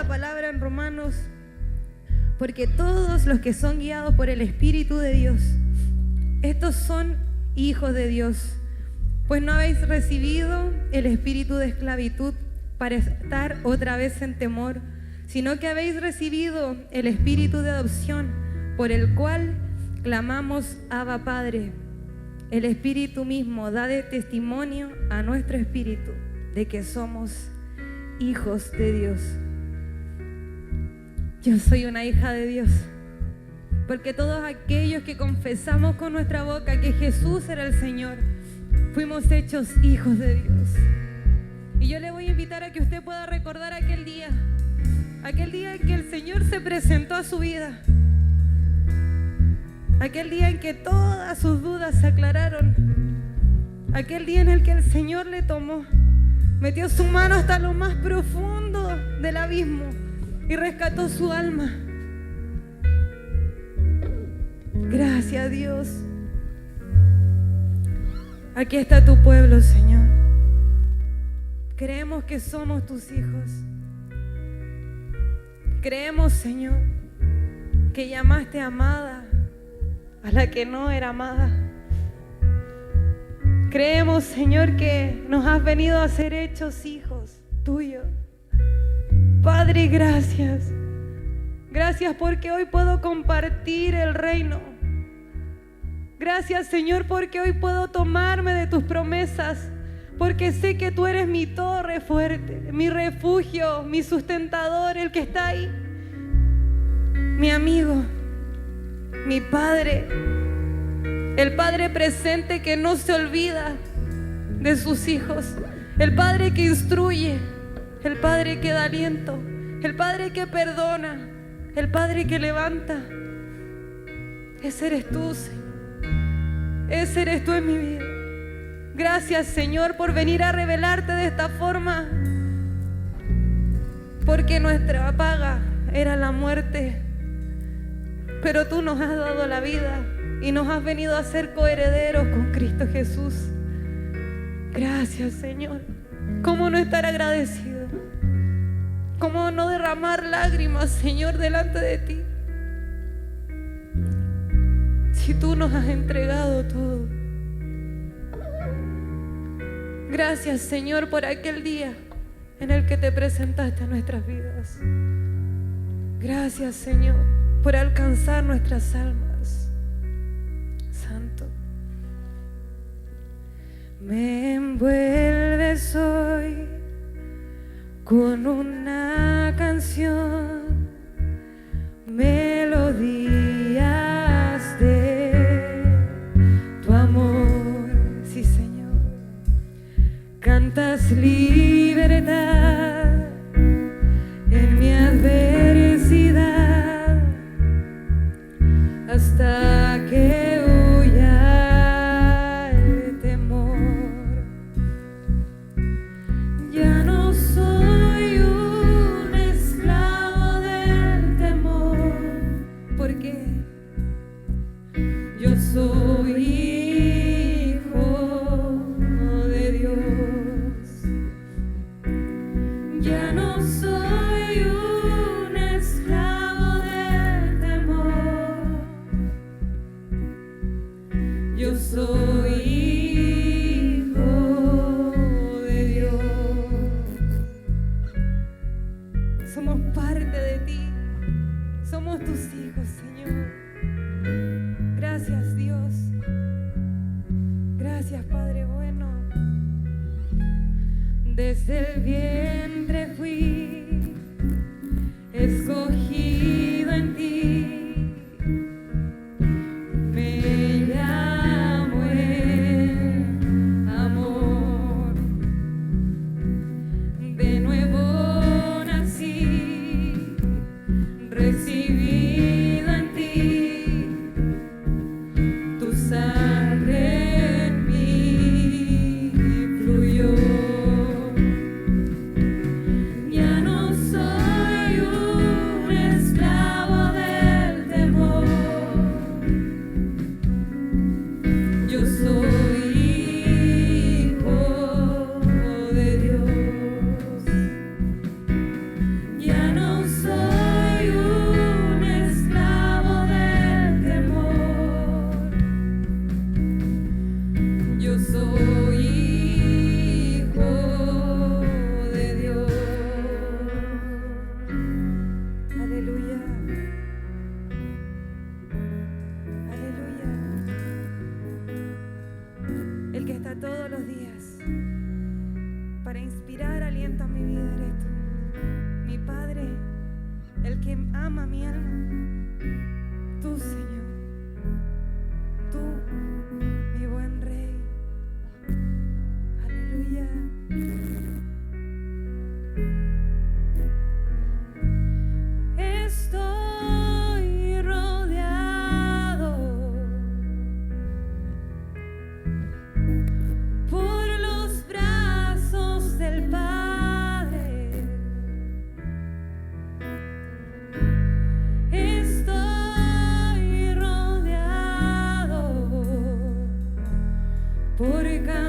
palabra en Romanos: porque todos los que son guiados por el Espíritu de Dios, estos son hijos de Dios. Pues no habéis recibido el espíritu de esclavitud para estar otra vez en temor, sino que habéis recibido el espíritu de adopción, por el cual clamamos: Abba, Padre. El Espíritu mismo da de testimonio a nuestro espíritu de que somos hijos de Dios. Yo soy una hija de Dios, porque todos aquellos que confesamos con nuestra boca que Jesús era el Señor, fuimos hechos hijos de Dios. Y yo le voy a invitar a que usted pueda recordar aquel día en que el Señor se presentó a su vida, aquel día en que todas sus dudas se aclararon, aquel día en el que el Señor le tomó, metió su mano hasta lo más profundo del abismo y rescató su alma. Gracias a Dios. Aquí está tu pueblo, Señor. Creemos que somos tus hijos. Creemos, Señor, que llamaste amada a la que no era amada. Creemos, Señor, que nos has venido a ser hechos hijos tuyos. Padre, gracias. Gracias porque hoy puedo compartir el reino. Gracias, Señor, porque hoy puedo tomarme de tus promesas, porque sé que tú eres mi torre fuerte, mi refugio, mi sustentador, el que está ahí, mi amigo, mi Padre, el Padre presente que no se olvida de sus hijos, el Padre que instruye, el Padre que da aliento, el Padre que perdona, el Padre que levanta. Ese eres tú, Señor. Ese eres tú en mi vida. Gracias, Señor, por venir a revelarte de esta forma, porque nuestra paga era la muerte, pero tú nos has dado la vida y nos has venido a ser coherederos con Cristo Jesús. Gracias, Señor. ¿Cómo no estar agradecido? ¿Cómo no derramar lágrimas, Señor, delante de ti? Si tú nos has entregado todo. Gracias, Señor, por aquel día en el que te presentaste a nuestras vidas. Gracias, Señor, por alcanzar nuestras almas. Santo. Me envuelves hoy con una canción, melodías de tu amor. Sí, Señor. Cantas libertad en mi adversidad hasta que huya el temor. Ya no soy un esclavo del temor, porque yo soy hijo de Dios. Ya no soy un esclavo del temor, yo soy hijo de Dios. Somos parte de ti, somos tus hijos, Señor. Gracias, Dios. Gracias, Padre bueno. Desde el vientre fui escogido en ti. Me llamo en amor. De nuevo nací, recibido en ti. Tu sangre en mí fluyó.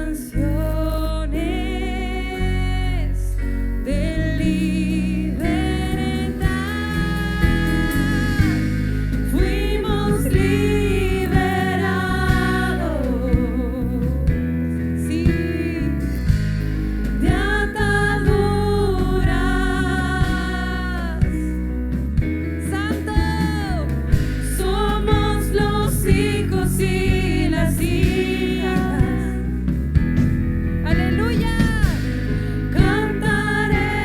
canciones de libertad. Fuimos liberados, sí, de ataduras. Santo, somos los hijos y las hijas. Aleluya. Cantaremos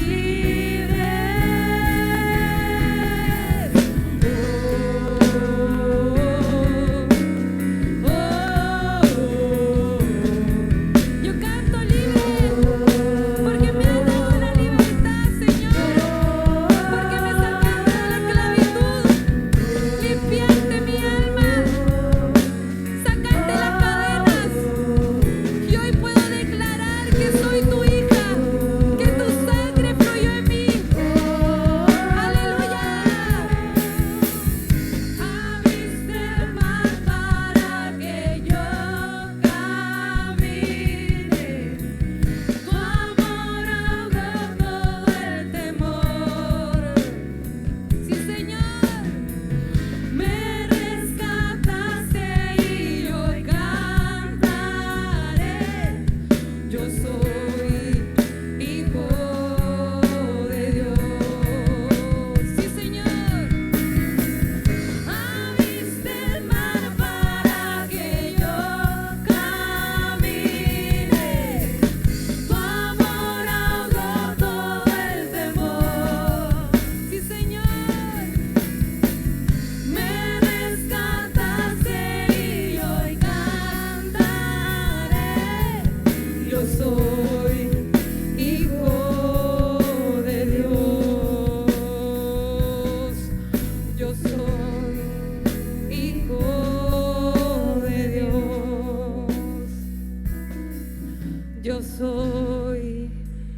libres. Yo canto libre porque me has dado la libertad, Señor, porque me sacaste de la esclavitud, limpiaste mi alma, sacaste las cadenas, y hoy puedo declarar que soy tu hija, que tu sangre fluyó en mí. Aleluya. Abriste el mar para que yo camine. Tu amor ahogó todo el temor. Sí, Señor, me rescataste y hoy cantaré. Yo soy hijo de Dios. Sí, Señor. Abriste el mar para que yo camine. Tu amor ahogó todo el temor. Sí, Señor. Me rescataste y hoy cantaré. Yo soy hijo de Dios. Yo soy hijo de Dios. Yo soy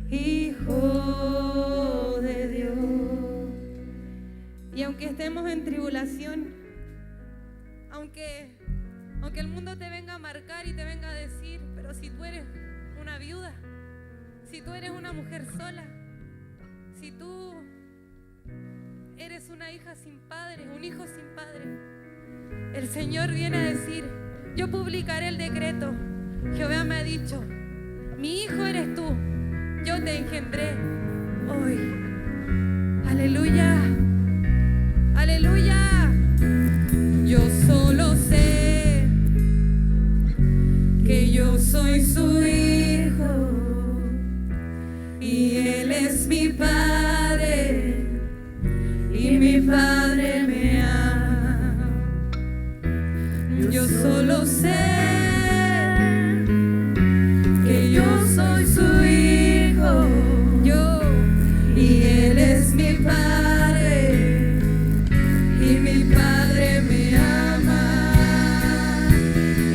hijo de Dios. Y aunque estemos en tribulación, aunque el mundo te venga a marcar y te venga a decir, pero si tú eres una viuda, si tú eres una mujer sola, si tú eres una hija sin padre, un hijo sin padre, el Señor viene a decir: yo publicaré el decreto. Jehová me ha dicho: mi hijo eres tú, yo te engendré hoy. Aleluya, aleluya. Yo solo sé que yo soy su hijo y él es mi padre y mi padre me ama. Yo solo sé que yo soy su hijo, yo, y él es mi padre y mi padre me ama.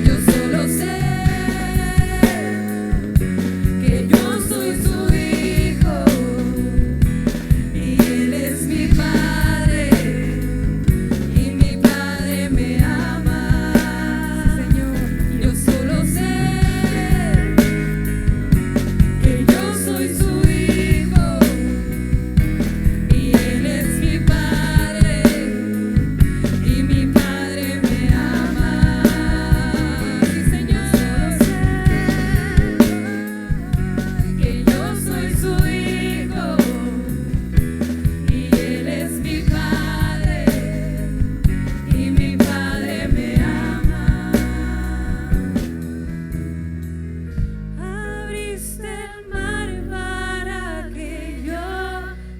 Yo solo sé que yo soy su hijo y él es mi padre y mi padre me ama. Señor, yo solo sé que yo soy su hijo y él es mi padre y mi padre me ama. Sí, Señor, que yo soy su hijo y él es mi padre y mi padre me ama. Abriste el mar para que yo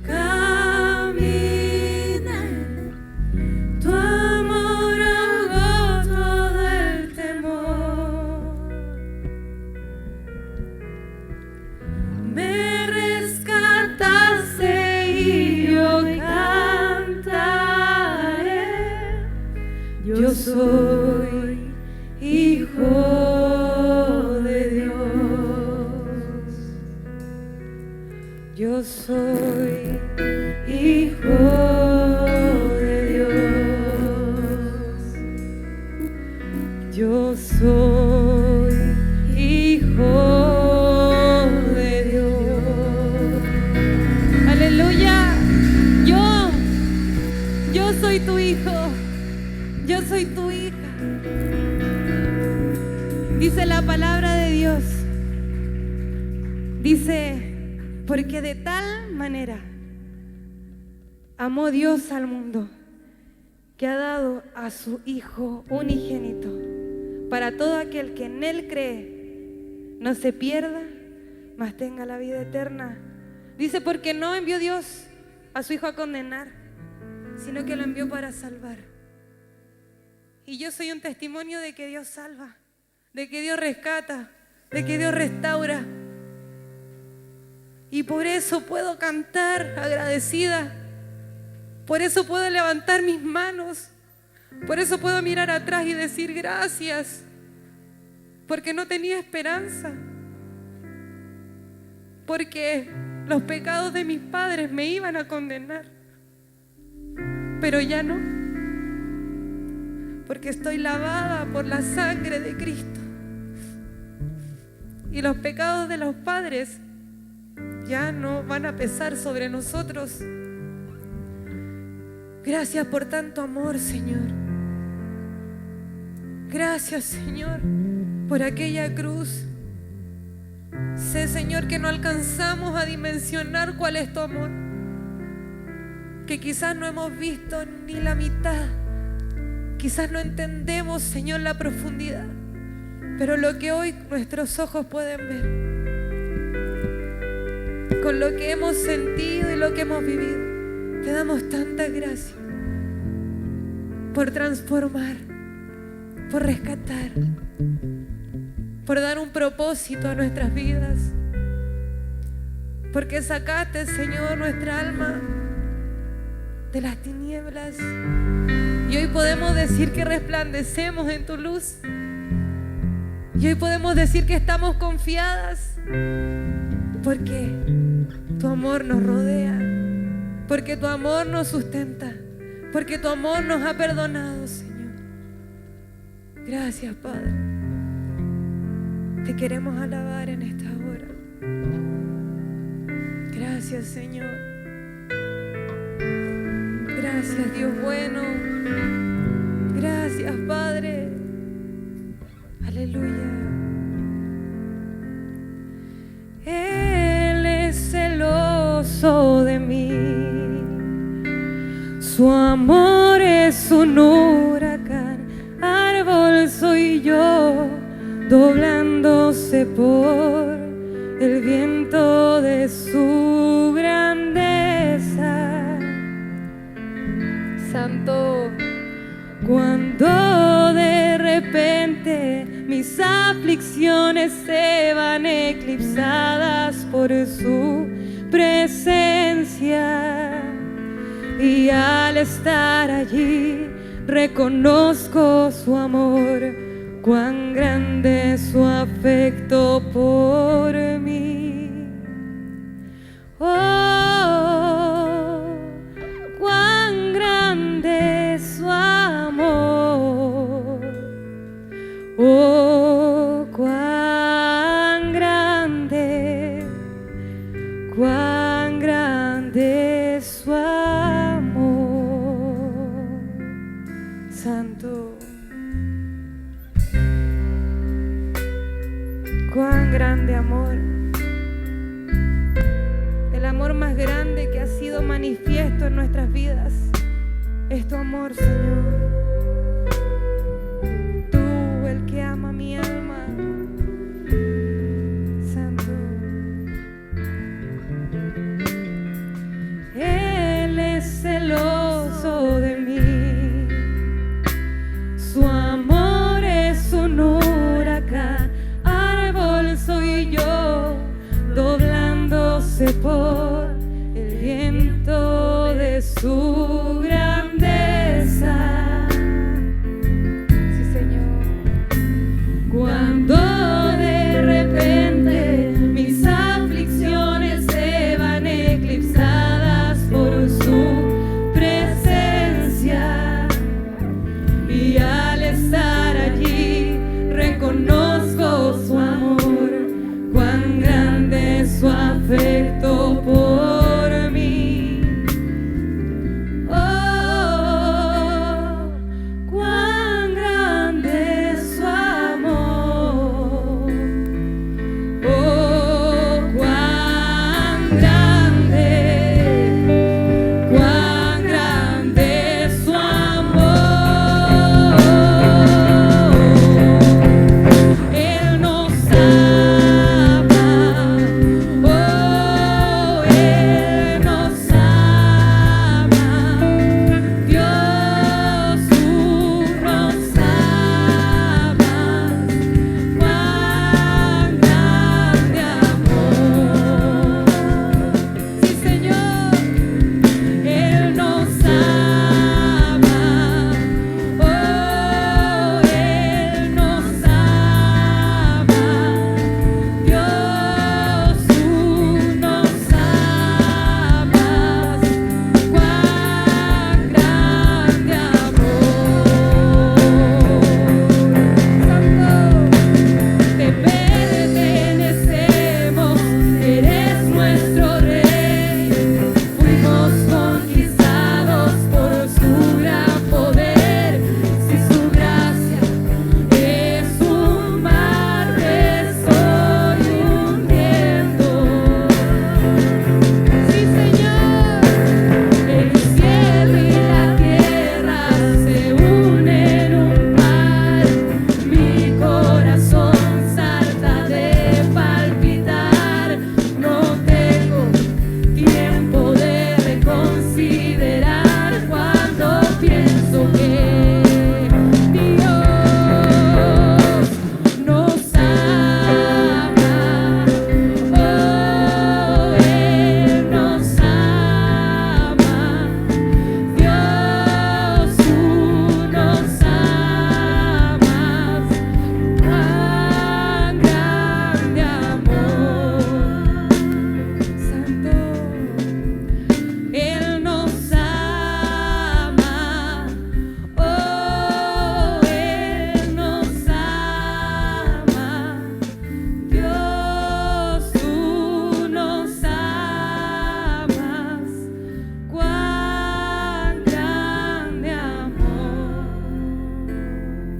camine. Tu amor ahogó todo el temor. Me rescataste y yo cantaré. Yo soy hijo de Dios. Yo soy hijo de Dios. Yo soy hija. Dice la palabra de Dios. Dice, porque de tal manera amó Dios al mundo que ha dado a su Hijo unigénito para todo aquel que en Él cree no se pierda, mas tenga la vida eterna. Dice, porque no envió Dios a su Hijo a condenar, sino que lo envió para salvar. Y yo soy un testimonio de que Dios salva, de que Dios rescata, de que Dios restaura. Y por eso puedo cantar agradecida. Por eso puedo levantar mis manos. Por eso puedo mirar atrás y decir gracias. Porque no tenía esperanza. Porque los pecados de mis padres me iban a condenar. Pero ya no. Porque estoy lavada por la sangre de Cristo. Y los pecados de los padres ya no van a pesar sobre nosotros. Gracias por tanto amor, Señor. Gracias, Señor, por aquella cruz. Sé, Señor, que no alcanzamos a dimensionar cuál es tu amor, que quizás no hemos visto ni la mitad, quizás no entendemos, Señor, la profundidad, pero lo que hoy nuestros ojos pueden ver, con lo que hemos sentido y lo que hemos vivido, te damos tanta gracia por transformar, por rescatar, por dar un propósito a nuestras vidas, porque sacaste, Señor, nuestra alma de las tinieblas y hoy podemos decir que resplandecemos en tu luz y hoy podemos decir que estamos confiadas porque tu amor nos rodea, porque tu amor nos sustenta, porque tu amor nos ha perdonado, Señor. Gracias, Padre. Te queremos alabar en esta hora. Gracias, Señor. Gracias, Dios bueno. Gracias, Padre. Aleluya. Él es celoso de mí. Su amor es un huracán. Árbol soy yo, doblándose por el viento de su grandeza. Santo, cuando de repente mis aflicciones se van eclipsadas por su presencia, y al estar allí reconozco su amor, cuán grande es su afecto por mí. Oh, cuán grande es su amor. Oh, cuán grande es su amor. Santo. Cuán grande amor, el amor más grande que ha sido manifiesto en nuestras vidas es tu amor, Señor. Tú, el que ama mi alma, Santo. Él es celoso de mí, su amor es un huracán. Soy yo, doblándose por el viento de su grandeza. Sí, Señor. Cuando de repente mis aflicciones se van eclipsadas por su presencia, y al estar allí reconozco su amor, cuán grande es su afecto por mí. Oh,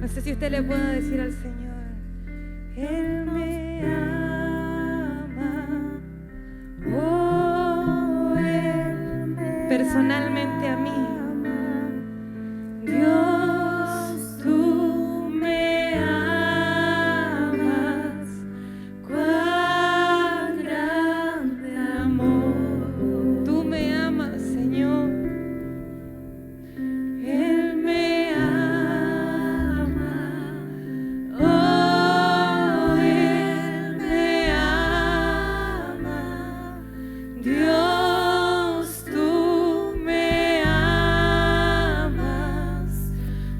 No sé si usted le puede decir al Señor, Él me ama, oh, Él me personalmente a mí. Dios, tú me amas, cuán grande amor. Tú me amas, Señor. Él me ama, oh, Él me ama. Dios, tú me amas,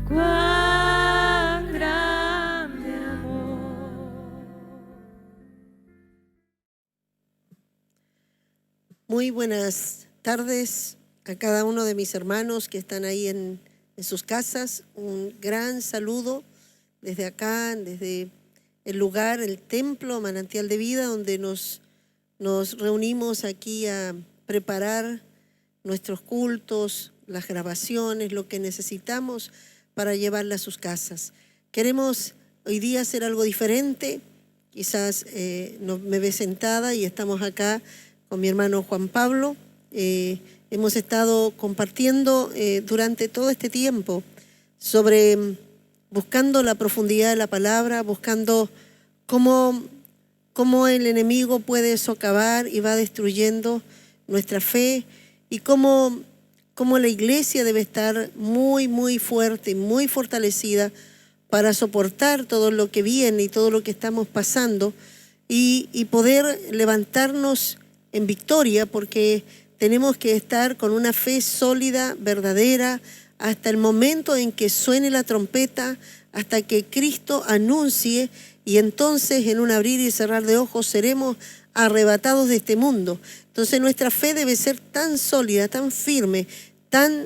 cuán grande amor. Muy buenas tardes a cada uno de mis hermanos que están ahí en sus casas. Un gran saludo desde acá, desde el lugar, el templo Manantial de Vida, donde nos reunimos aquí a preparar nuestros cultos, las grabaciones, lo que necesitamos para llevarla a sus casas. Queremos hoy día hacer algo diferente. Quizás me ve sentada y estamos acá con mi hermano Juan Pablo. Hemos estado compartiendo durante todo este tiempo sobre buscando la profundidad de la palabra, buscando cómo el enemigo puede socavar y va destruyendo nuestra fe, y cómo la iglesia debe estar muy, muy fuerte, muy fortalecida para soportar todo lo que viene y todo lo que estamos pasando, y poder levantarnos en victoria, porque tenemos que estar con una fe sólida, verdadera, hasta el momento en que suene la trompeta, hasta que Cristo anuncie, y entonces en un abrir y cerrar de ojos seremos arrebatados de este mundo. Entonces nuestra fe debe ser tan sólida, tan firme, tan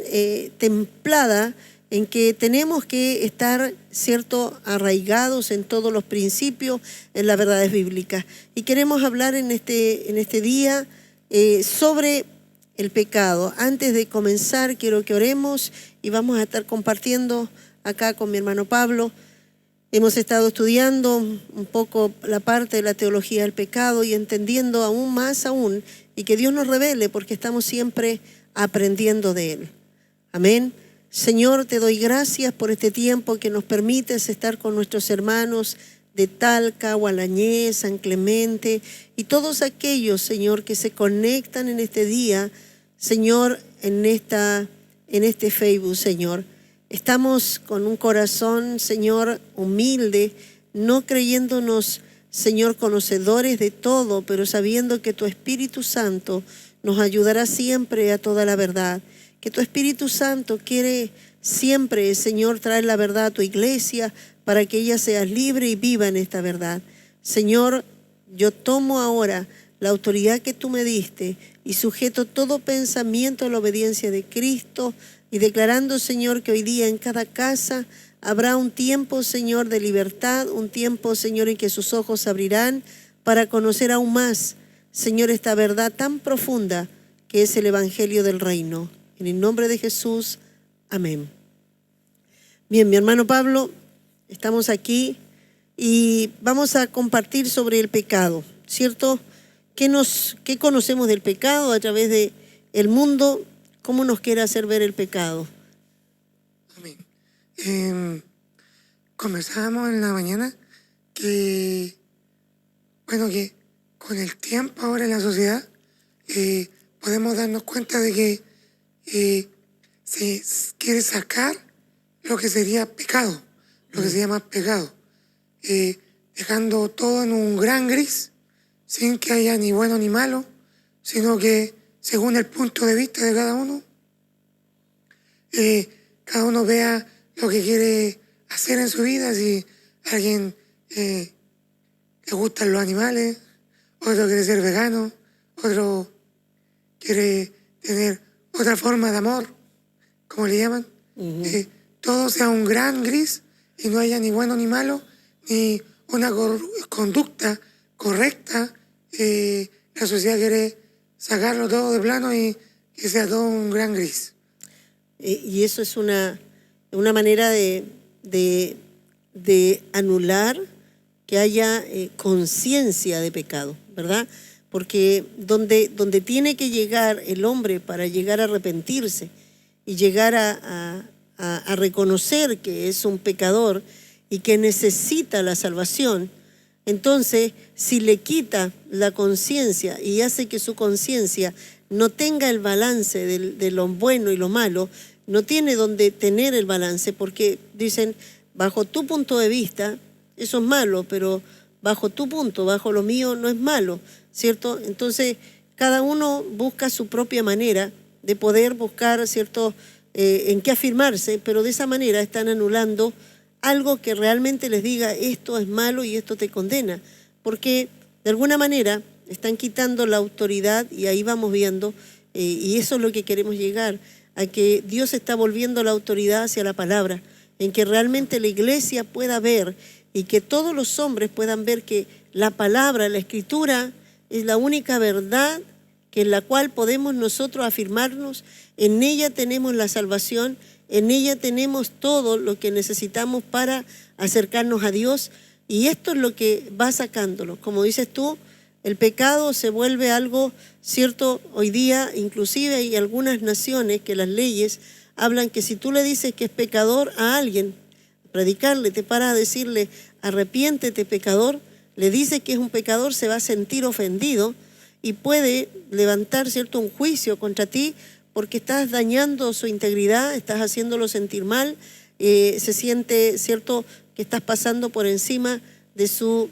templada, en que tenemos que estar, ¿cierto?, arraigados en todos los principios, en las verdades bíblicas. Y queremos hablar en este día sobre el pecado. Antes de comenzar, quiero que oremos, y vamos a estar compartiendo acá con mi hermano Pablo. Hemos estado estudiando un poco la parte de la teología del pecado y entendiendo aún más y que Dios nos revele, porque estamos siempre aprendiendo de Él. Amén. Señor, te doy gracias por este tiempo que nos permites estar con nuestros hermanos de Talca, Gualañé, San Clemente y todos aquellos, Señor, que se conectan en este día, Señor, en este Facebook, Señor. Estamos con un corazón, Señor, humilde, no creyéndonos, Señor, conocedores de todo, pero sabiendo que tu Espíritu Santo nos ayudará siempre a toda la verdad. Que tu Espíritu Santo quiere siempre, Señor, traer la verdad a tu iglesia para que ella sea libre y viva en esta verdad. Señor, yo tomo ahora la autoridad que tú me diste y sujeto todo pensamiento a la obediencia de Cristo, y declarando, Señor, que hoy día en cada casa habrá un tiempo, Señor, de libertad, un tiempo, Señor, en que sus ojos se abrirán para conocer aún más, Señor, esta verdad tan profunda que es el Evangelio del Reino. En el nombre de Jesús, amén. Bien, mi hermano Pablo, estamos aquí y vamos a compartir sobre el pecado, ¿cierto? ¿Qué conocemos del pecado a través de el mundo? ¿Cómo nos quiere hacer ver el pecado? Amén. Conversábamos en la mañana que con el tiempo ahora en la sociedad podemos darnos cuenta de que se quiere sacar lo que sería pecado, lo que se llama pecado, dejando todo en un gran gris, sin que haya ni bueno ni malo, sino que según el punto de vista de cada uno vea lo que quiere hacer en su vida. Si a alguien le gustan los animales, otro quiere ser vegano, otro quiere tener otra forma de amor, como le llaman. Todo sea un gran gris y no haya ni bueno ni malo, ni una conducta correcta. La sociedad quiere sacarlo todo de plano y que sea todo un gran gris. Y eso es una manera de de anular que haya conciencia de pecado, ¿verdad? Porque donde tiene que llegar el hombre para llegar a arrepentirse y llegar a reconocer que es un pecador y que necesita la salvación, entonces si le quita la conciencia y hace que su conciencia no tenga el balance de lo bueno y lo malo, no tiene donde tener el balance, porque dicen, bajo tu punto de vista, eso es malo, pero bajo tu punto, bajo lo mío, no es malo, ¿cierto? Entonces, cada uno busca su propia manera de poder buscar, ¿cierto?, en qué afirmarse, pero de esa manera están anulando algo que realmente les diga esto es malo y esto te condena, porque de alguna manera están quitando la autoridad y ahí vamos viendo, y eso es lo que queremos llegar, a que Dios está volviendo la autoridad hacia la palabra, en que realmente la iglesia pueda ver y que todos los hombres puedan ver que la palabra, la escritura, es la única verdad que en la cual podemos nosotros afirmarnos. En ella tenemos la salvación, en ella tenemos todo lo que necesitamos para acercarnos a Dios, y esto es lo que va sacándolo. Como dices tú, el pecado se vuelve algo, ¿cierto? Hoy día inclusive hay algunas naciones que las leyes hablan que si tú le dices que es pecador a alguien, predicarle, te paras a decirle arrepiéntete pecador, le dice que es un pecador, se va a sentir ofendido y puede levantar, ¿cierto?, un juicio contra ti porque estás dañando su integridad, estás haciéndolo sentir mal, se siente, ¿cierto?, que estás pasando por encima de su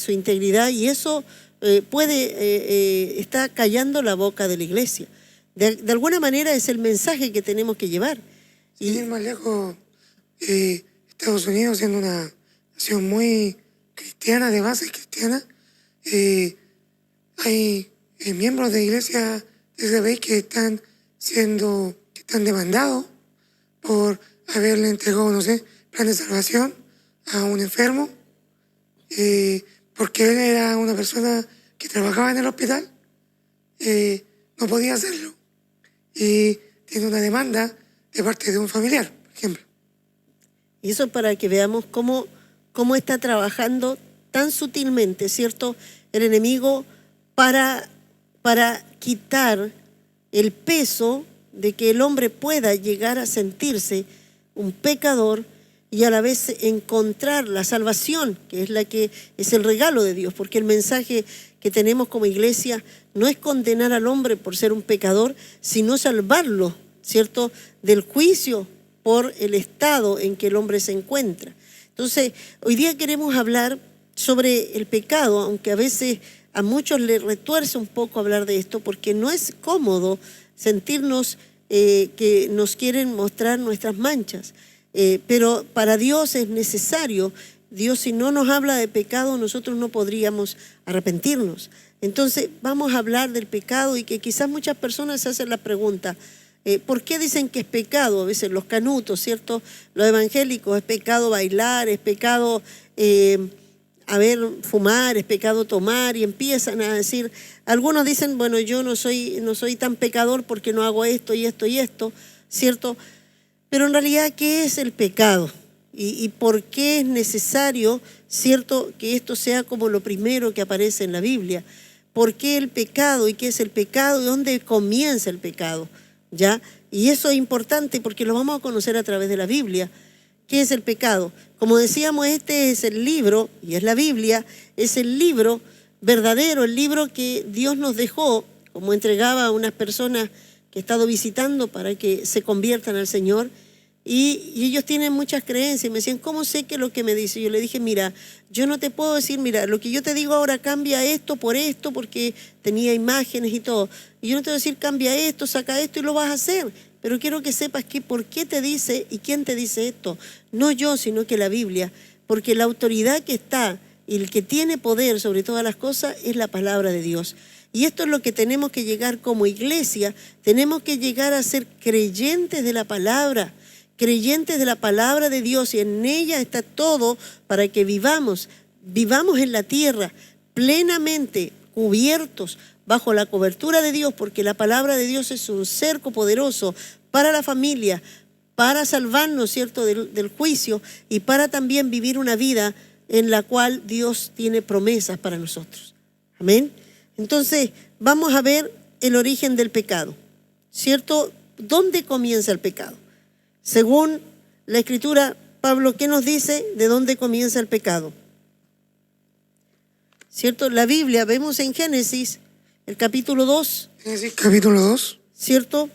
integridad, y eso está callando la boca de la iglesia. De alguna manera es el mensaje que tenemos que llevar. Sin ir más lejos, Estados Unidos, siendo una nación muy cristiana, de base cristiana, hay miembros de iglesia de ese país que están demandados por haberle entregado, no sé, plan de salvación a un enfermo, porque él era una persona que trabajaba en el hospital, no podía hacerlo, y tiene una demanda de parte de un familiar, por ejemplo. Y eso para que veamos cómo está trabajando tan sutilmente, ¿cierto?, el enemigo para quitar el peso de que el hombre pueda llegar a sentirse un pecador y a la vez encontrar la salvación, que es el regalo de Dios, porque el mensaje que tenemos como iglesia no es condenar al hombre por ser un pecador, sino salvarlo, ¿cierto?, del juicio por el estado en que el hombre se encuentra. Entonces, hoy día queremos hablar sobre el pecado, aunque a veces a muchos les retuerce un poco hablar de esto, porque no es cómodo sentirnos que nos quieren mostrar nuestras manchas. Pero para Dios es necesario. Dios, si no nos habla de pecado, nosotros no podríamos arrepentirnos. Entonces vamos a hablar del pecado, y que quizás muchas personas se hacen la pregunta, ¿por qué dicen que es pecado? A veces los canutos, ¿cierto? Los evangélicos, es pecado bailar, es pecado fumar, es pecado tomar, y empiezan a decir, algunos dicen, bueno, yo no soy tan pecador porque no hago esto y esto y esto, ¿cierto? Pero en realidad, ¿qué es el pecado? ¿Y por qué es necesario, cierto, que esto sea como lo primero que aparece en la Biblia? ¿Por qué el pecado? ¿Y qué es el pecado? ¿Y dónde comienza el pecado? ¿Ya? Y eso es importante porque lo vamos a conocer a través de la Biblia. ¿Qué es el pecado? Como decíamos, este es el libro, y es la Biblia, es el libro verdadero, el libro que Dios nos dejó, como entregaba a unas personas que he estado visitando para que se conviertan al Señor. Y ellos tienen muchas creencias y me decían, ¿cómo sé que lo que me dice? Yo le dije, mira, yo no te puedo decir, mira, lo que yo te digo ahora cambia esto, porque tenía imágenes y todo. Y yo no te voy a decir, cambia esto, saca esto y lo vas a hacer. Pero quiero que sepas que por qué te dice y quién te dice esto. No yo, sino que la Biblia. Porque la autoridad que está y el que tiene poder sobre todas las cosas es la palabra de Dios. Y esto es lo que tenemos que llegar como iglesia. Tenemos que llegar a ser creyentes de la palabra de Dios, y en ella está todo para que vivamos en la tierra plenamente cubiertos bajo la cobertura de Dios, porque la palabra de Dios es un cerco poderoso para la familia, para salvarnos, ¿cierto?, del juicio y para también vivir una vida en la cual Dios tiene promesas para nosotros. Amén. Entonces, vamos a ver el origen del pecado, ¿cierto? ¿Dónde comienza el pecado? Según la Escritura, Pablo, ¿qué nos dice de dónde comienza el pecado? ¿Cierto? La Biblia, vemos en Génesis, el capítulo 2. Génesis capítulo 2. ¿Cierto?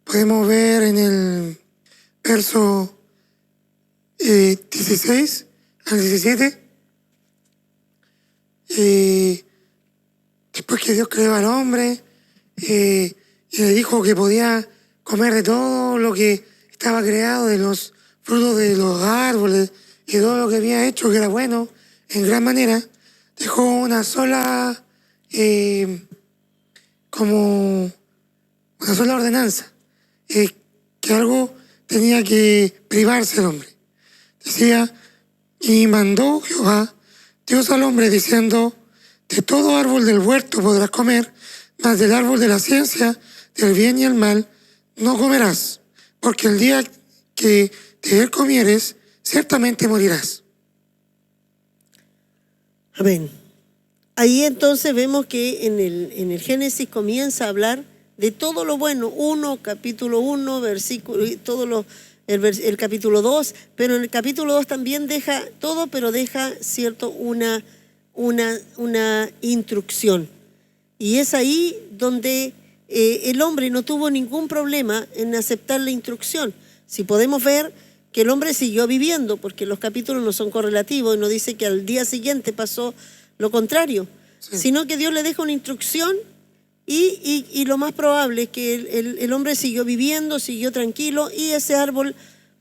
Podemos ver en el verso 16 al 17. Después que Dios creó al hombre y le dijo que podía comer de todo lo que estaba creado, de los frutos de los árboles y todo lo que había hecho que era bueno en gran manera, dejó una sola como una sola ordenanza, que algo tenía que privarse el hombre. Decía, y mandó Jehová Dios al hombre diciendo, de todo árbol del huerto podrás comer, mas del árbol de la ciencia, del bien y el mal, no comerás, porque el día que de él comieres, ciertamente morirás. Amén. Ahí entonces vemos que en el Génesis comienza a hablar de todo lo bueno, capítulo 1, versículo, el capítulo 2, pero en el capítulo 2 también deja todo, pero deja, cierto, una instrucción. Y es ahí donde el hombre no tuvo ningún problema en aceptar la instrucción. Si podemos ver que el hombre siguió viviendo, porque los capítulos no son correlativos, y no dice que al día siguiente pasó lo contrario, sí, sino que Dios le deja una instrucción y lo más probable es que el hombre siguió viviendo, siguió tranquilo y ese árbol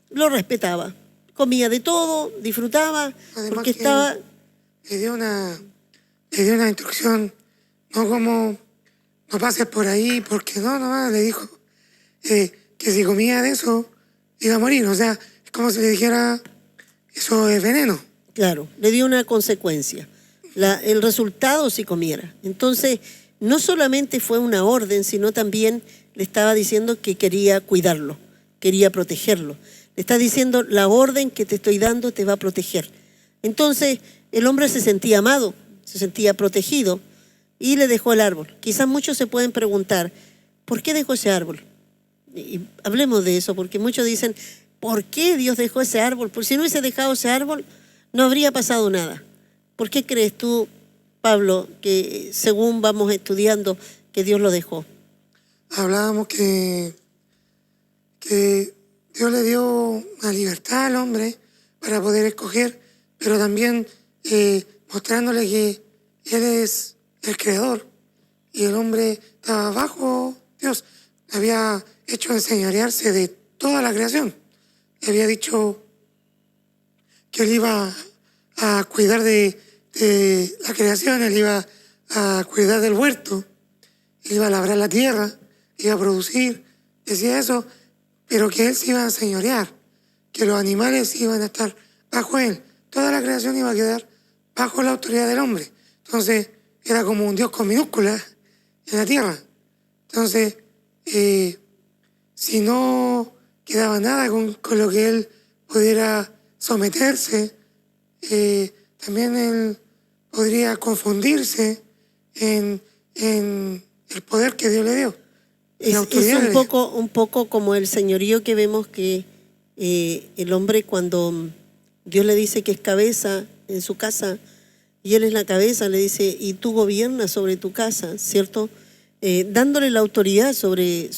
lo respetaba. Comía de todo, disfrutaba, además porque estaba... Le dio una instrucción, no como no pases por ahí, porque no, le dijo que si comía de eso iba a morir. O sea, es como si le dijera, eso es veneno. Claro, le dio una consecuencia. El resultado si comiera. Entonces, no solamente fue una orden, sino también le estaba diciendo que quería cuidarlo, quería protegerlo. Le está diciendo, la orden que te estoy dando te va a proteger. Entonces, el hombre se sentía amado, se sentía protegido y le dejó el árbol. Quizás muchos se pueden preguntar, ¿por qué dejó ese árbol? Y hablemos de eso, porque muchos dicen, ¿por qué Dios dejó ese árbol? Porque si no hubiese dejado ese árbol, no habría pasado nada. ¿Por qué crees tú, Pablo, que según vamos estudiando, que Dios lo dejó? Hablábamos que Dios le dio una libertad al hombre para poder escoger, pero también mostrándole que Él es el creador y el hombre estaba bajo Dios. Le había hecho enseñorearse de toda la creación. Le había dicho que Él iba a cuidar de la creación, Él iba a cuidar del huerto, Él iba a labrar la tierra, iba a producir, decía eso, pero que Él se iba a enseñorear, que los animales iban a estar bajo Él, toda la creación iba a quedar bajo la autoridad del hombre. Entonces era como un Dios con minúsculas en la tierra. Entonces, si no quedaba nada con lo que Él pudiera someterse, también Él podría confundirse en el poder que Dios le dio. Es un poco como el señorío que vemos que el hombre, cuando Dios le dice que es cabeza en su casa y Él es la cabeza, le dice, y tú gobiernas sobre tu casa, ¿cierto? Dándole la autoridad sobre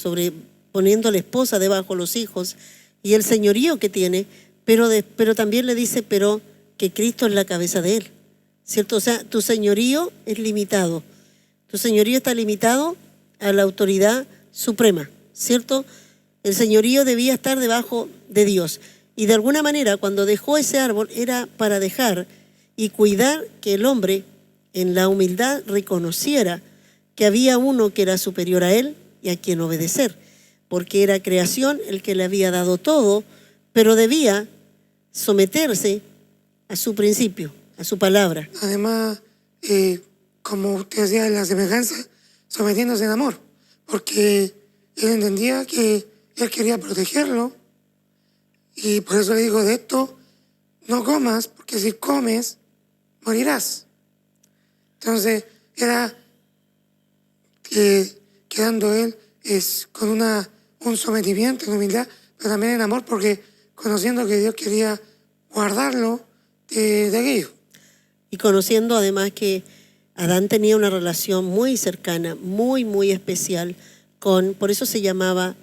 poniendo a la esposa debajo de los hijos y el señorío que tiene, pero también le dice, pero que Cristo es la cabeza de Él, ¿cierto? O sea, tu señorío es limitado. Tu señorío está limitado a la autoridad suprema, ¿cierto? El señorío debía estar debajo de Dios. Y de alguna manera, cuando dejó ese árbol, era para dejar y cuidar que el hombre, en la humildad, reconociera que había uno que era superior a él y a quien obedecer, porque era creación el que le había dado todo, pero debía someterse a su principio, a su palabra. Además, como usted decía, la semejanza, sometiéndose en amor, porque él entendía que él quería protegerlo y por eso le dijo, de esto no comas, porque si comes, morirás. Entonces era quedando él con un sometimiento en humildad, pero también en amor, porque conociendo que Dios quería guardarlo de aquello. Y conociendo además que Adán tenía una relación muy cercana, muy, muy especial por eso se llamaba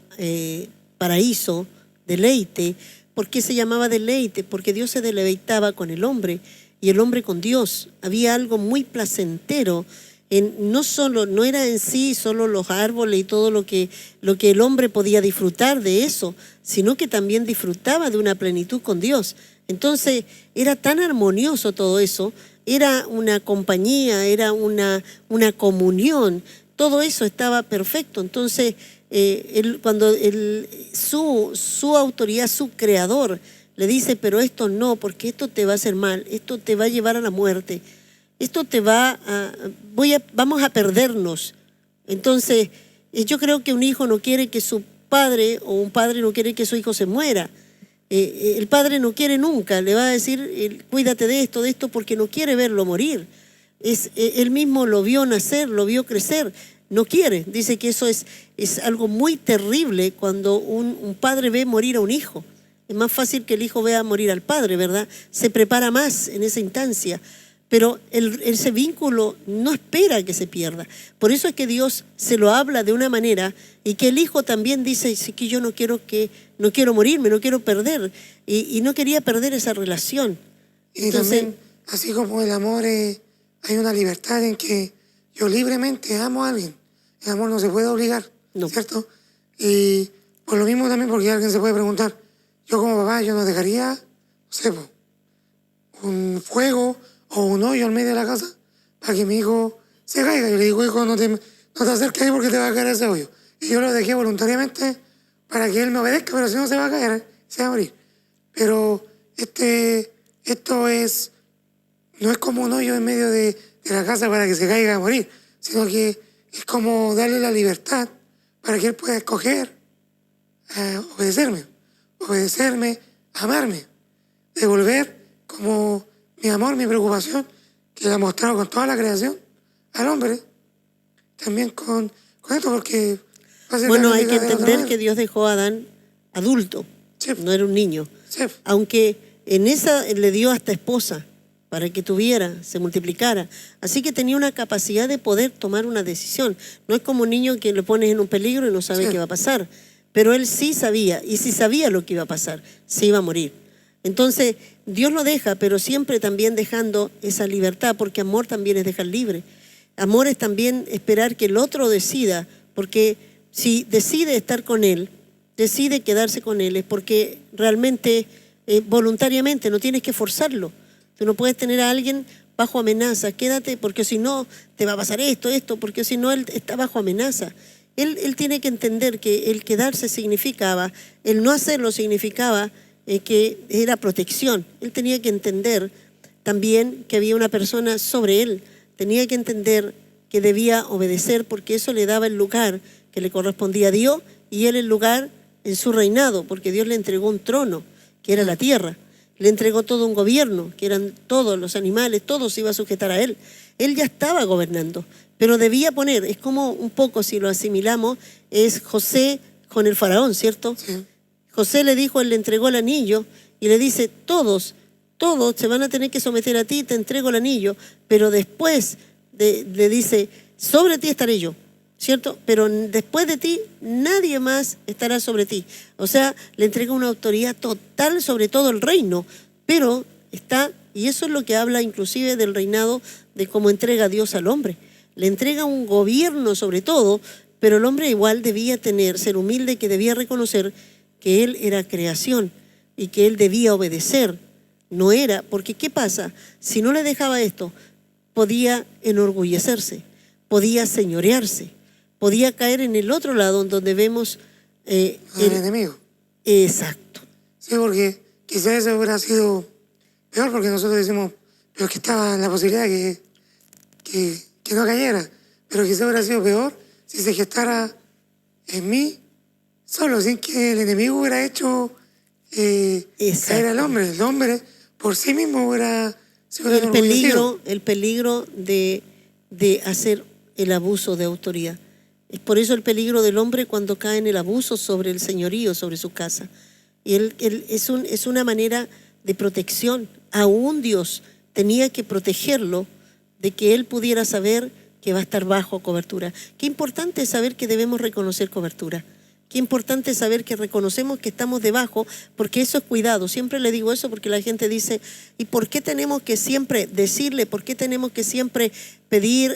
paraíso, deleite. ¿Por qué se llamaba deleite? Porque Dios se deleitaba con el hombre y el hombre con Dios. Había algo muy placentero. No era en sí solo los árboles y todo lo que el hombre podía disfrutar de eso, sino que también disfrutaba de una plenitud con Dios. Entonces era tan armonioso todo eso, era una compañía, era una comunión, todo eso estaba perfecto. Entonces cuando su autoridad, su creador, le dice, pero esto no, porque esto te va a hacer mal, esto te va a llevar a la muerte. Esto vamos a perdernos. Entonces, yo creo que un hijo no quiere que su padre o un padre no quiere que su hijo se muera. El padre no quiere nunca, le va a decir, cuídate de esto, porque no quiere verlo morir. Él mismo lo vio nacer, lo vio crecer, no quiere. Dice que eso es algo muy terrible cuando un padre ve morir a un hijo. Es más fácil que el hijo vea morir al padre, ¿verdad? Se prepara más en esa instancia. Pero ese vínculo no espera que se pierda. Por eso es que Dios se lo habla de una manera y que el hijo también dice, sí, que yo no quiero morirme, no quiero perder. Y no quería perder esa relación. Y entonces, también, así como el amor, hay una libertad en que yo libremente amo a alguien. El amor no se puede obligar, no. ¿Cierto? Y por lo mismo también, porque alguien se puede preguntar, yo como papá, yo no dejaría, no sé, un fuego o un hoyo al medio de la casa para que mi hijo se caiga. Yo le digo, hijo, no te acerques ahí porque te va a caer ese hoyo. Y yo lo dejé voluntariamente para que él me obedezca, pero si no se va a caer, se va a morir. Pero esto no es como un hoyo en medio de la casa para que se caiga a morir, sino que es como darle la libertad para que él pueda escoger obedecerme, amarme, devolver como mi amor, mi preocupación, que la ha mostrado con toda la creación al hombre, también con esto, porque... Bueno, hay que entender que Dios dejó a Adán adulto, sí. No era un niño, sí. Aunque en esa le dio hasta esposa para que se multiplicara. Así que tenía una capacidad de poder tomar una decisión. No es como un niño que le pones en un peligro y no sabe qué va a pasar, pero él sí sabía, y sí sabía lo que iba a pasar, se iba a morir. Entonces, Dios lo deja, pero siempre también dejando esa libertad, porque amor también es dejar libre. Amor es también esperar que el otro decida, porque si decide estar con él, decide quedarse con él, es porque realmente, voluntariamente, no tienes que forzarlo. Tú no puedes tener a alguien bajo amenaza, quédate, porque si no, te va a pasar esto, porque si no, él está bajo amenaza. Él tiene que entender que el quedarse significaba, el no hacerlo significaba que era protección. Él tenía que entender también que había una persona sobre él, tenía que entender que debía obedecer porque eso le daba el lugar que le correspondía a Dios y él el lugar en su reinado, porque Dios le entregó un trono, que era la tierra, le entregó todo un gobierno, que eran todos los animales, todo se iba a sujetar a él. Él ya estaba gobernando, pero debía poner, es como un poco, si lo asimilamos, es José con el faraón, ¿cierto? Sí. José le dijo, él le entregó el anillo y le dice, todos se van a tener que someter a ti, te entrego el anillo, pero después le dice, sobre ti estaré yo, ¿cierto? Pero después de ti, nadie más estará sobre ti. O sea, le entrega una autoridad total sobre todo el reino, pero y eso es lo que habla inclusive del reinado, de cómo entrega Dios al hombre. Le entrega un gobierno sobre todo, pero el hombre igual debía ser humilde, que debía reconocer que él era creación y que él debía obedecer. No era, porque ¿qué pasa? Si no le dejaba esto, podía enorgullecerse, podía señorearse, podía caer en el otro lado donde vemos el enemigo. Exacto. Sí, porque quizás eso hubiera sido peor, porque nosotros decimos, pero que estaba la posibilidad que no cayera, pero quizás hubiera sido peor si se gestara en mí solo, sin que el enemigo hubiera hecho caer al hombre. El hombre por sí mismo hubiera sido el peligro de hacer el abuso de autoridad. Es por eso el peligro del hombre cuando cae en el abuso sobre el señorío, sobre su casa. Y es una manera de protección. Aún Dios tenía que protegerlo de que él pudiera saber que va a estar bajo cobertura. Qué importante es saber que debemos reconocer cobertura. Qué importante es saber que reconocemos que estamos debajo, porque eso es cuidado. Siempre le digo eso porque la gente dice, ¿y por qué tenemos que siempre decirle, por qué tenemos que siempre pedir,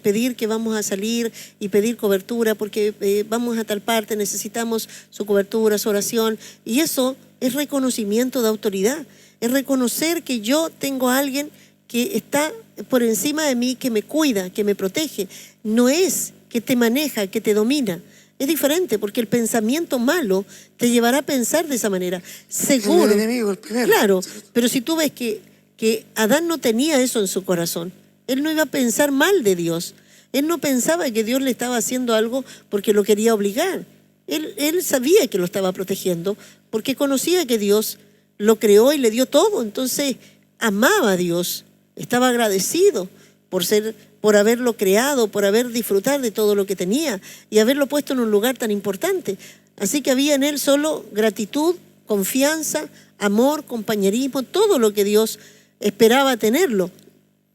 pedir que vamos a salir y pedir cobertura, porque vamos a tal parte, necesitamos su cobertura, su oración? Y eso es reconocimiento de autoridad, es reconocer que yo tengo a alguien que está por encima de mí, que me cuida, que me protege. No es que te maneja, que te domina. Es diferente, porque el pensamiento malo te llevará a pensar de esa manera. Seguro. El enemigo, el primero. Claro, pero si tú ves que Adán no tenía eso en su corazón, él no iba a pensar mal de Dios. Él no pensaba que Dios le estaba haciendo algo porque lo quería obligar. Él sabía que lo estaba protegiendo porque conocía que Dios lo creó y le dio todo. Entonces amaba a Dios, estaba agradecido por haberlo creado, por haber disfrutado de todo lo que tenía y haberlo puesto en un lugar tan importante. Así que había en él solo gratitud, confianza, amor, compañerismo, todo lo que Dios esperaba tenerlo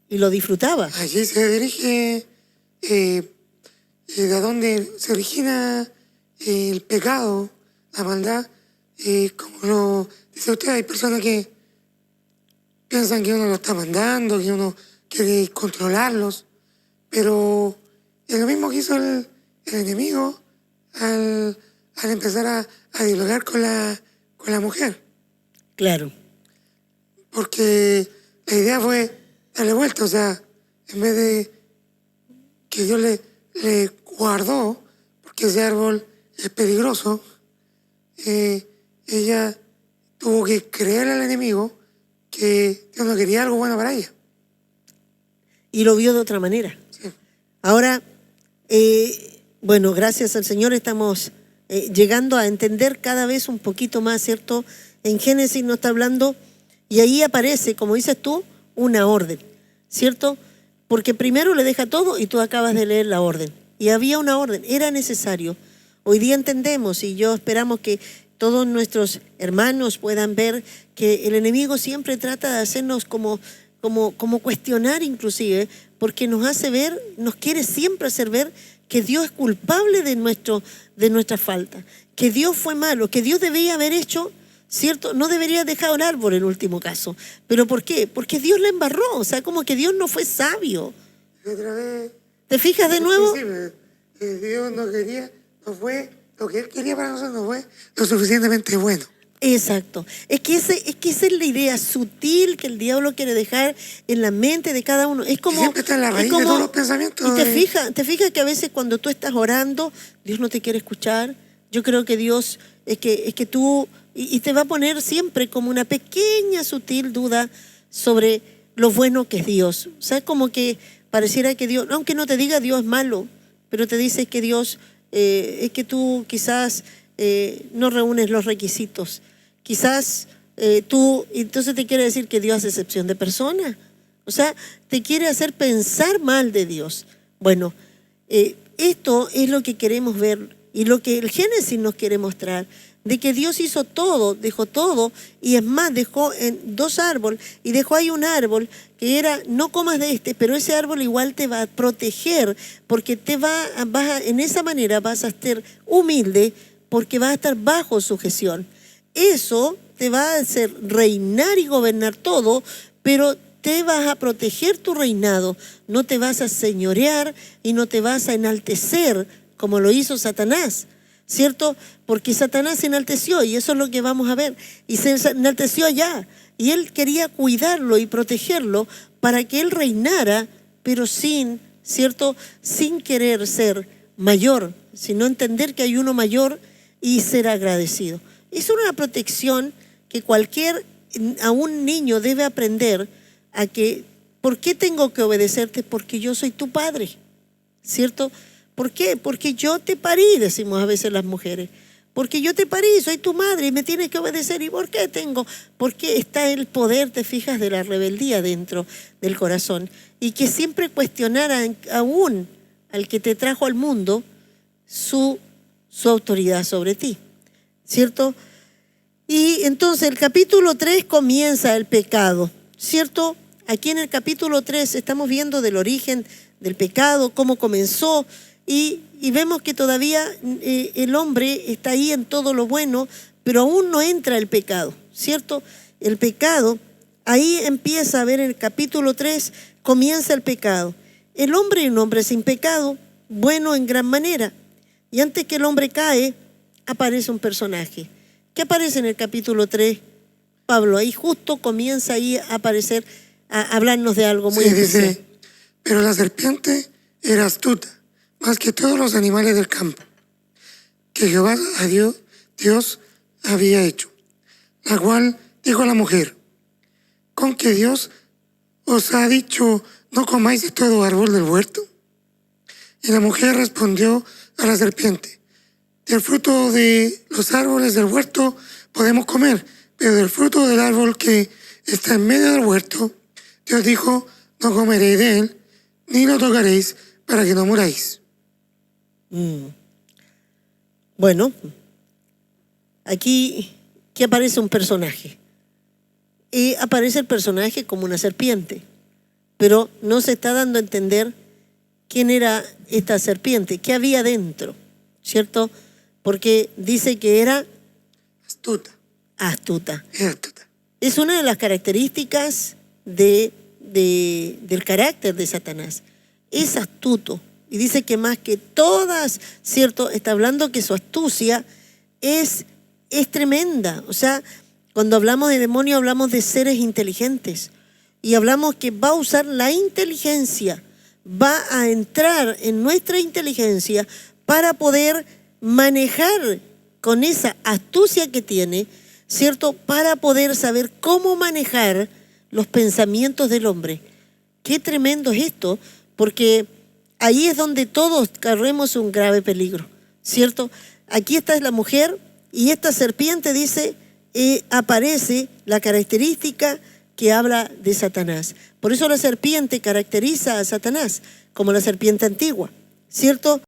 y lo disfrutaba. Allí se dirige de donde se origina el pecado, la maldad. Como lo dice usted, hay personas que piensan que uno lo está mandando, que uno quiere controlarlos, pero es lo mismo que hizo el enemigo al empezar a dialogar con la mujer. Claro. Porque la idea fue darle vuelta, o sea, en vez de que Dios le guardó, porque ese árbol es peligroso, ella tuvo que creerle al enemigo que Dios no quería algo bueno para ella. Y lo vio de otra manera. Sí. Ahora, bueno, gracias al Señor estamos llegando a entender cada vez un poquito más, ¿cierto? En Génesis nos está hablando, y ahí aparece, como dices tú, una orden, ¿cierto? Porque primero le deja todo y tú acabas de leer la orden. Y había una orden, era necesario. Hoy día entendemos, y yo esperamos que todos nuestros hermanos puedan ver que el enemigo siempre trata de hacernos como cuestionar inclusive, porque nos hace ver, nos quiere siempre hacer ver que Dios es culpable de nuestra falta, que Dios fue malo, que Dios debía haber hecho, ¿cierto? No debería dejar un árbol en último caso. ¿Pero por qué? Porque Dios le embarró, o sea, como que Dios no fue sabio. Otra vez, ¿Te fijas de nuevo? Dios no quería, no fue, lo que Él quería para nosotros no fue lo suficientemente bueno. Exacto. Es que esa es la idea sutil que el diablo quiere dejar en la mente de cada uno. Es como, siempre está en la raíz de todos los pensamientos. Y te fijas que a veces cuando tú estás orando, Dios no te quiere escuchar. Yo creo que Dios es que tú, y te va a poner siempre como una pequeña sutil duda sobre lo bueno que es Dios. O sea, como que pareciera que Dios, aunque no te diga Dios es malo, pero te dice que Dios, es que tú quizás no reúnes los requisitos. Quizás tú, entonces te quiere decir que Dios hace excepción de persona. O sea, te quiere hacer pensar mal de Dios. Bueno, esto es lo que queremos ver y lo que el Génesis nos quiere mostrar, de que Dios hizo todo, dejó todo, y es más, dejó en 2 árboles y dejó ahí un árbol que era, no comas de este, pero ese árbol igual te va a proteger, porque en esa manera vas a estar humilde, porque vas a estar bajo sujeción. Eso te va a hacer reinar y gobernar todo, pero te vas a proteger tu reinado, no te vas a señorear y no te vas a enaltecer como lo hizo Satanás, ¿cierto? Porque Satanás se enalteció y eso es lo que vamos a ver, y se enalteció allá, y él quería cuidarlo y protegerlo para que él reinara, pero sin, ¿cierto? Sin querer ser mayor, sino entender que hay uno mayor y ser agradecido. Es una protección que a un niño debe aprender a que, ¿por qué tengo que obedecerte? Porque yo soy tu padre, ¿cierto? ¿Por qué? Porque yo te parí, decimos a veces las mujeres. Porque yo te parí, soy tu madre y me tienes que obedecer. ¿Y por qué tengo? Porque está el poder, te fijas, de la rebeldía dentro del corazón. Y que siempre cuestionara aún al que te trajo al mundo su autoridad sobre ti, ¿cierto? Y entonces el capítulo 3 comienza el pecado, ¿cierto? Aquí en el capítulo 3 estamos viendo del origen del pecado, cómo comenzó, y vemos que todavía el hombre está ahí en todo lo bueno, pero aún no entra el pecado, ¿cierto? El pecado, ahí empieza a ver en el capítulo 3, comienza el pecado. El hombre es un hombre sin pecado, bueno en gran manera. Y antes que el hombre cae, aparece un personaje. ¿Qué aparece en el capítulo 3? Pablo, ahí justo comienza ahí a aparecer, a hablarnos de algo muy especial. Dice, pero la serpiente era astuta, más que todos los animales del campo, que Jehová Dios había hecho. La cual dijo a la mujer, ¿con que Dios os ha dicho, no comáis de todo árbol del huerto? Y la mujer respondió a la serpiente, del fruto de los árboles del huerto podemos comer, pero del fruto del árbol que está en medio del huerto, Dios dijo, no comeréis de él, ni lo tocaréis, para que no muráis. Bueno, aquí que aparece un personaje. Y aparece el personaje como una serpiente, pero no se está dando a entender quién era esta serpiente, qué había dentro, ¿cierto? Porque dice que era astuta. Era astuta. Es una de las características del carácter de Satanás. Es astuto. Y dice que más que todas, ¿cierto? Está hablando que su astucia es tremenda. O sea, cuando hablamos de demonio hablamos de seres inteligentes. Y hablamos que va a usar la inteligencia, va a entrar en nuestra inteligencia para poder manejar con esa astucia que tiene, ¿cierto? Para poder saber cómo manejar los pensamientos del hombre. Qué tremendo es esto, porque ahí es donde todos corremos un grave peligro, ¿cierto? Aquí está la mujer y esta serpiente dice, aparece la característica que habla de Satanás. Por eso la serpiente caracteriza a Satanás como la serpiente antigua, ¿cierto?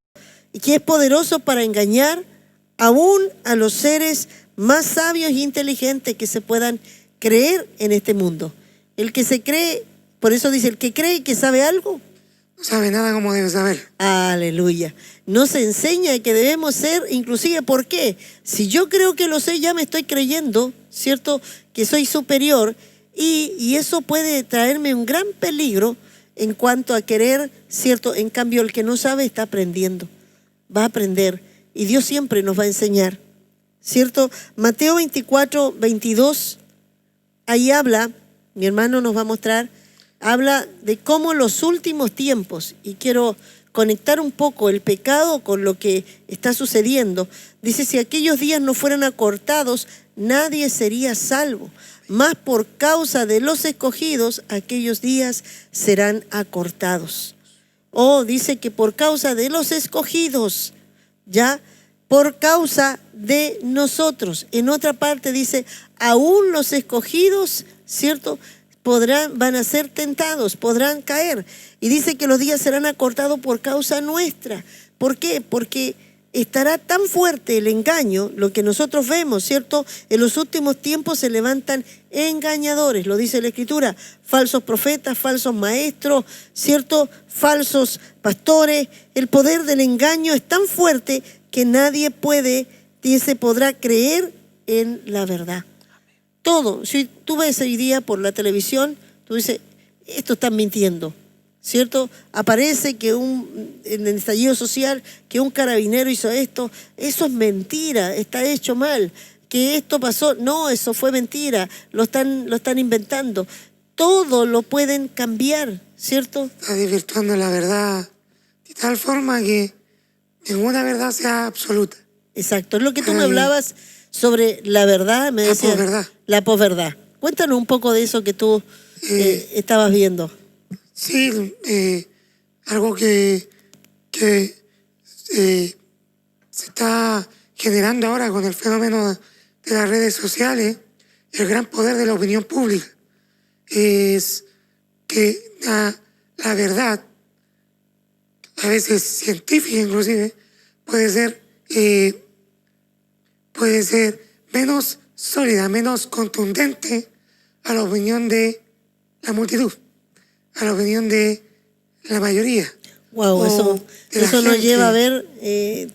Y que es poderoso para engañar aún a los seres más sabios e inteligentes que se puedan creer en este mundo. El que se cree, por eso dice, el que cree que sabe algo, No sabe nada como debe saber. aleluya. Nos enseña que debemos ser, inclusive, ¿por qué? Si yo creo que lo sé, ya me estoy creyendo, ¿cierto? Que soy superior y eso puede traerme un gran peligro en cuanto a querer, ¿cierto? En cambio, el que no sabe está aprendiendo, va a aprender y Dios siempre nos va a enseñar, ¿cierto? Mateo 24, 22, ahí habla, mi hermano nos va a mostrar, habla de cómo los últimos tiempos, y quiero conectar un poco el pecado con lo que está sucediendo. Dice, si aquellos días no fueran acortados, nadie sería salvo. Mas por causa de los escogidos, aquellos días serán acortados. Dice que por causa de los escogidos, ya, por causa de nosotros. En otra parte dice, aún los escogidos, ¿cierto?, van a ser tentados, podrán caer. Y dice que los días serán acortados por causa nuestra. ¿Por qué? Porque estará tan fuerte el engaño, lo que nosotros vemos, ¿cierto? En los últimos tiempos se levantan engañadores, lo dice la Escritura, falsos profetas, falsos maestros, ¿cierto? Falsos pastores. El poder del engaño es tan fuerte que nadie podrá creer en la verdad. Todo, si tú ves hoy día por la televisión, tú dices, esto están mintiendo, ¿cierto? Aparece que en el estallido social, que un carabinero hizo esto, eso es mentira, está hecho mal, que esto pasó, no, eso fue mentira, lo están inventando. Todo lo pueden cambiar, ¿cierto? Está desvirtuando la verdad de tal forma que ninguna verdad sea absoluta. Exacto, es lo que tú me hablabas sobre la verdad, me decías. Posverdad. La posverdad. Cuéntanos un poco de eso que tú estabas viendo. Sí, algo que se está generando ahora con el fenómeno de las redes sociales, el gran poder de la opinión pública. Es que la verdad, a veces científica inclusive, puede ser menos sólida, menos contundente a la opinión de la multitud, a la opinión de la mayoría. Wow, eso nos lleva a ver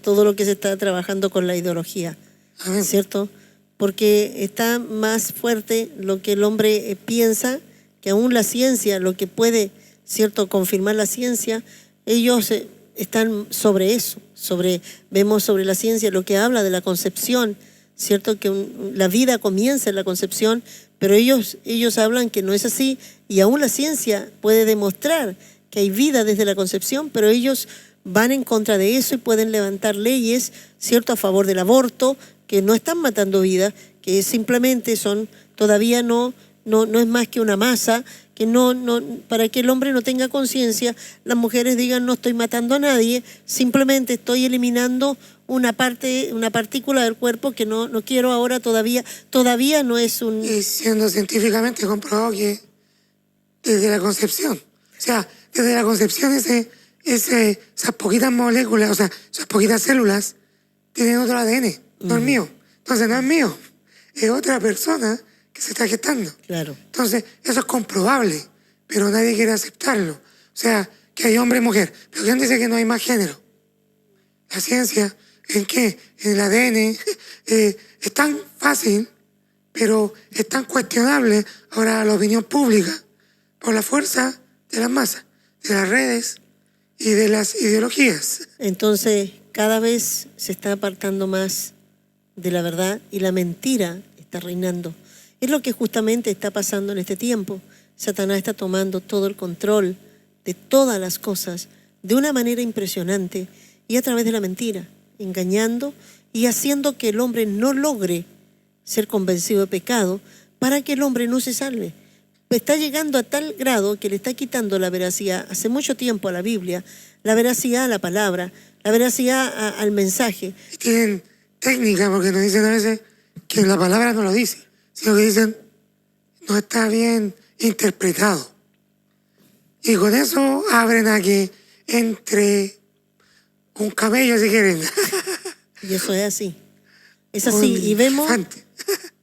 todo lo que se está trabajando con la ideología, Amén. ¿cierto? Porque está más fuerte lo que el hombre piensa, que aún la ciencia, lo que puede, ¿cierto?, confirmar la ciencia, ellos están sobre eso, vemos sobre la ciencia lo que habla de la concepción, ¿cierto?, que la vida comienza en la concepción, pero ellos hablan que no es así, y aún la ciencia puede demostrar que hay vida desde la concepción, pero ellos van en contra de eso y pueden levantar leyes, ¿cierto?, a favor del aborto, que no están matando vida, que simplemente todavía no es más que una masa, que para que el hombre no tenga conciencia, las mujeres digan no estoy matando a nadie, simplemente estoy eliminando una partícula del cuerpo que no quiero ahora todavía no es un... Y siendo científicamente comprobado que desde la concepción, o sea, desde la concepción esas poquitas moléculas, o sea, esas poquitas células tienen otro ADN, no es mío. Entonces no es mío, es otra persona que se está gestando. Claro. Entonces eso es comprobable, pero nadie quiere aceptarlo. O sea, que hay hombre y mujer. Pero ¿quién dice que no hay más género? La ciencia, ¿en qué? En el ADN. Es tan fácil, pero es tan cuestionable ahora la opinión pública por la fuerza de las masas, de las redes y de las ideologías. Entonces, cada vez se está apartando más de la verdad y la mentira está reinando. Es lo que justamente está pasando en este tiempo. Satanás está tomando todo el control de todas las cosas de una manera impresionante y a través de la mentira, engañando y haciendo que el hombre no logre ser convencido de pecado para que el hombre no se salve. Está llegando a tal grado que le está quitando la veracidad hace mucho tiempo a la Biblia, la veracidad a la palabra, la veracidad al mensaje. Y tienen técnica, porque nos dicen a veces que la palabra no lo dice, sino que dicen no está bien interpretado. Y con eso abren a que entre un camello, si quieren. Y eso es así. Es así. Y vemos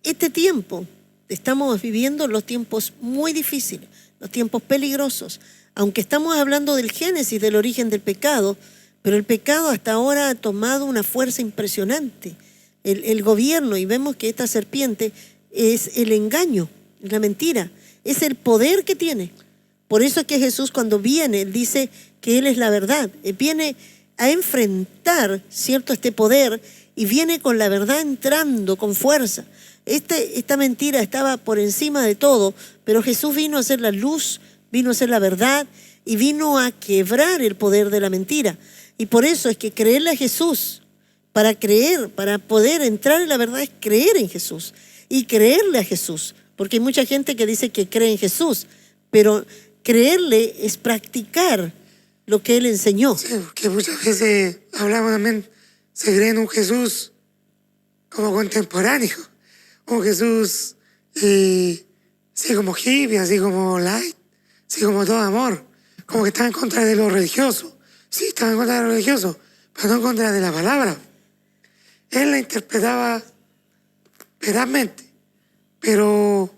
este tiempo. Estamos viviendo los tiempos muy difíciles, los tiempos peligrosos. Aunque estamos hablando del génesis, del origen del pecado, pero el pecado hasta ahora ha tomado una fuerza impresionante. El gobierno, y vemos que esta serpiente es el engaño, la mentira, es el poder que tiene. Por eso es que Jesús cuando viene, Él dice que Él es la verdad. Él viene a enfrentar, ¿cierto?, este poder y viene con la verdad entrando con fuerza. Esta mentira estaba por encima de todo, pero Jesús vino a ser la luz, vino a ser la verdad y vino a quebrar el poder de la mentira. Y por eso es que creerle a Jesús, para poder entrar en la verdad es creer en Jesús y creerle a Jesús. Porque hay mucha gente que dice que cree en Jesús, pero creerle es practicar lo que Él enseñó. Sí, porque muchas veces hablamos también, se cree en un Jesús como contemporáneo, un Jesús así como hippie, así como light, así como todo amor, como que está en contra de lo religioso. Sí, estaba en contra de lo religioso, pero no en contra de la palabra. Él la interpretaba verazmente, pero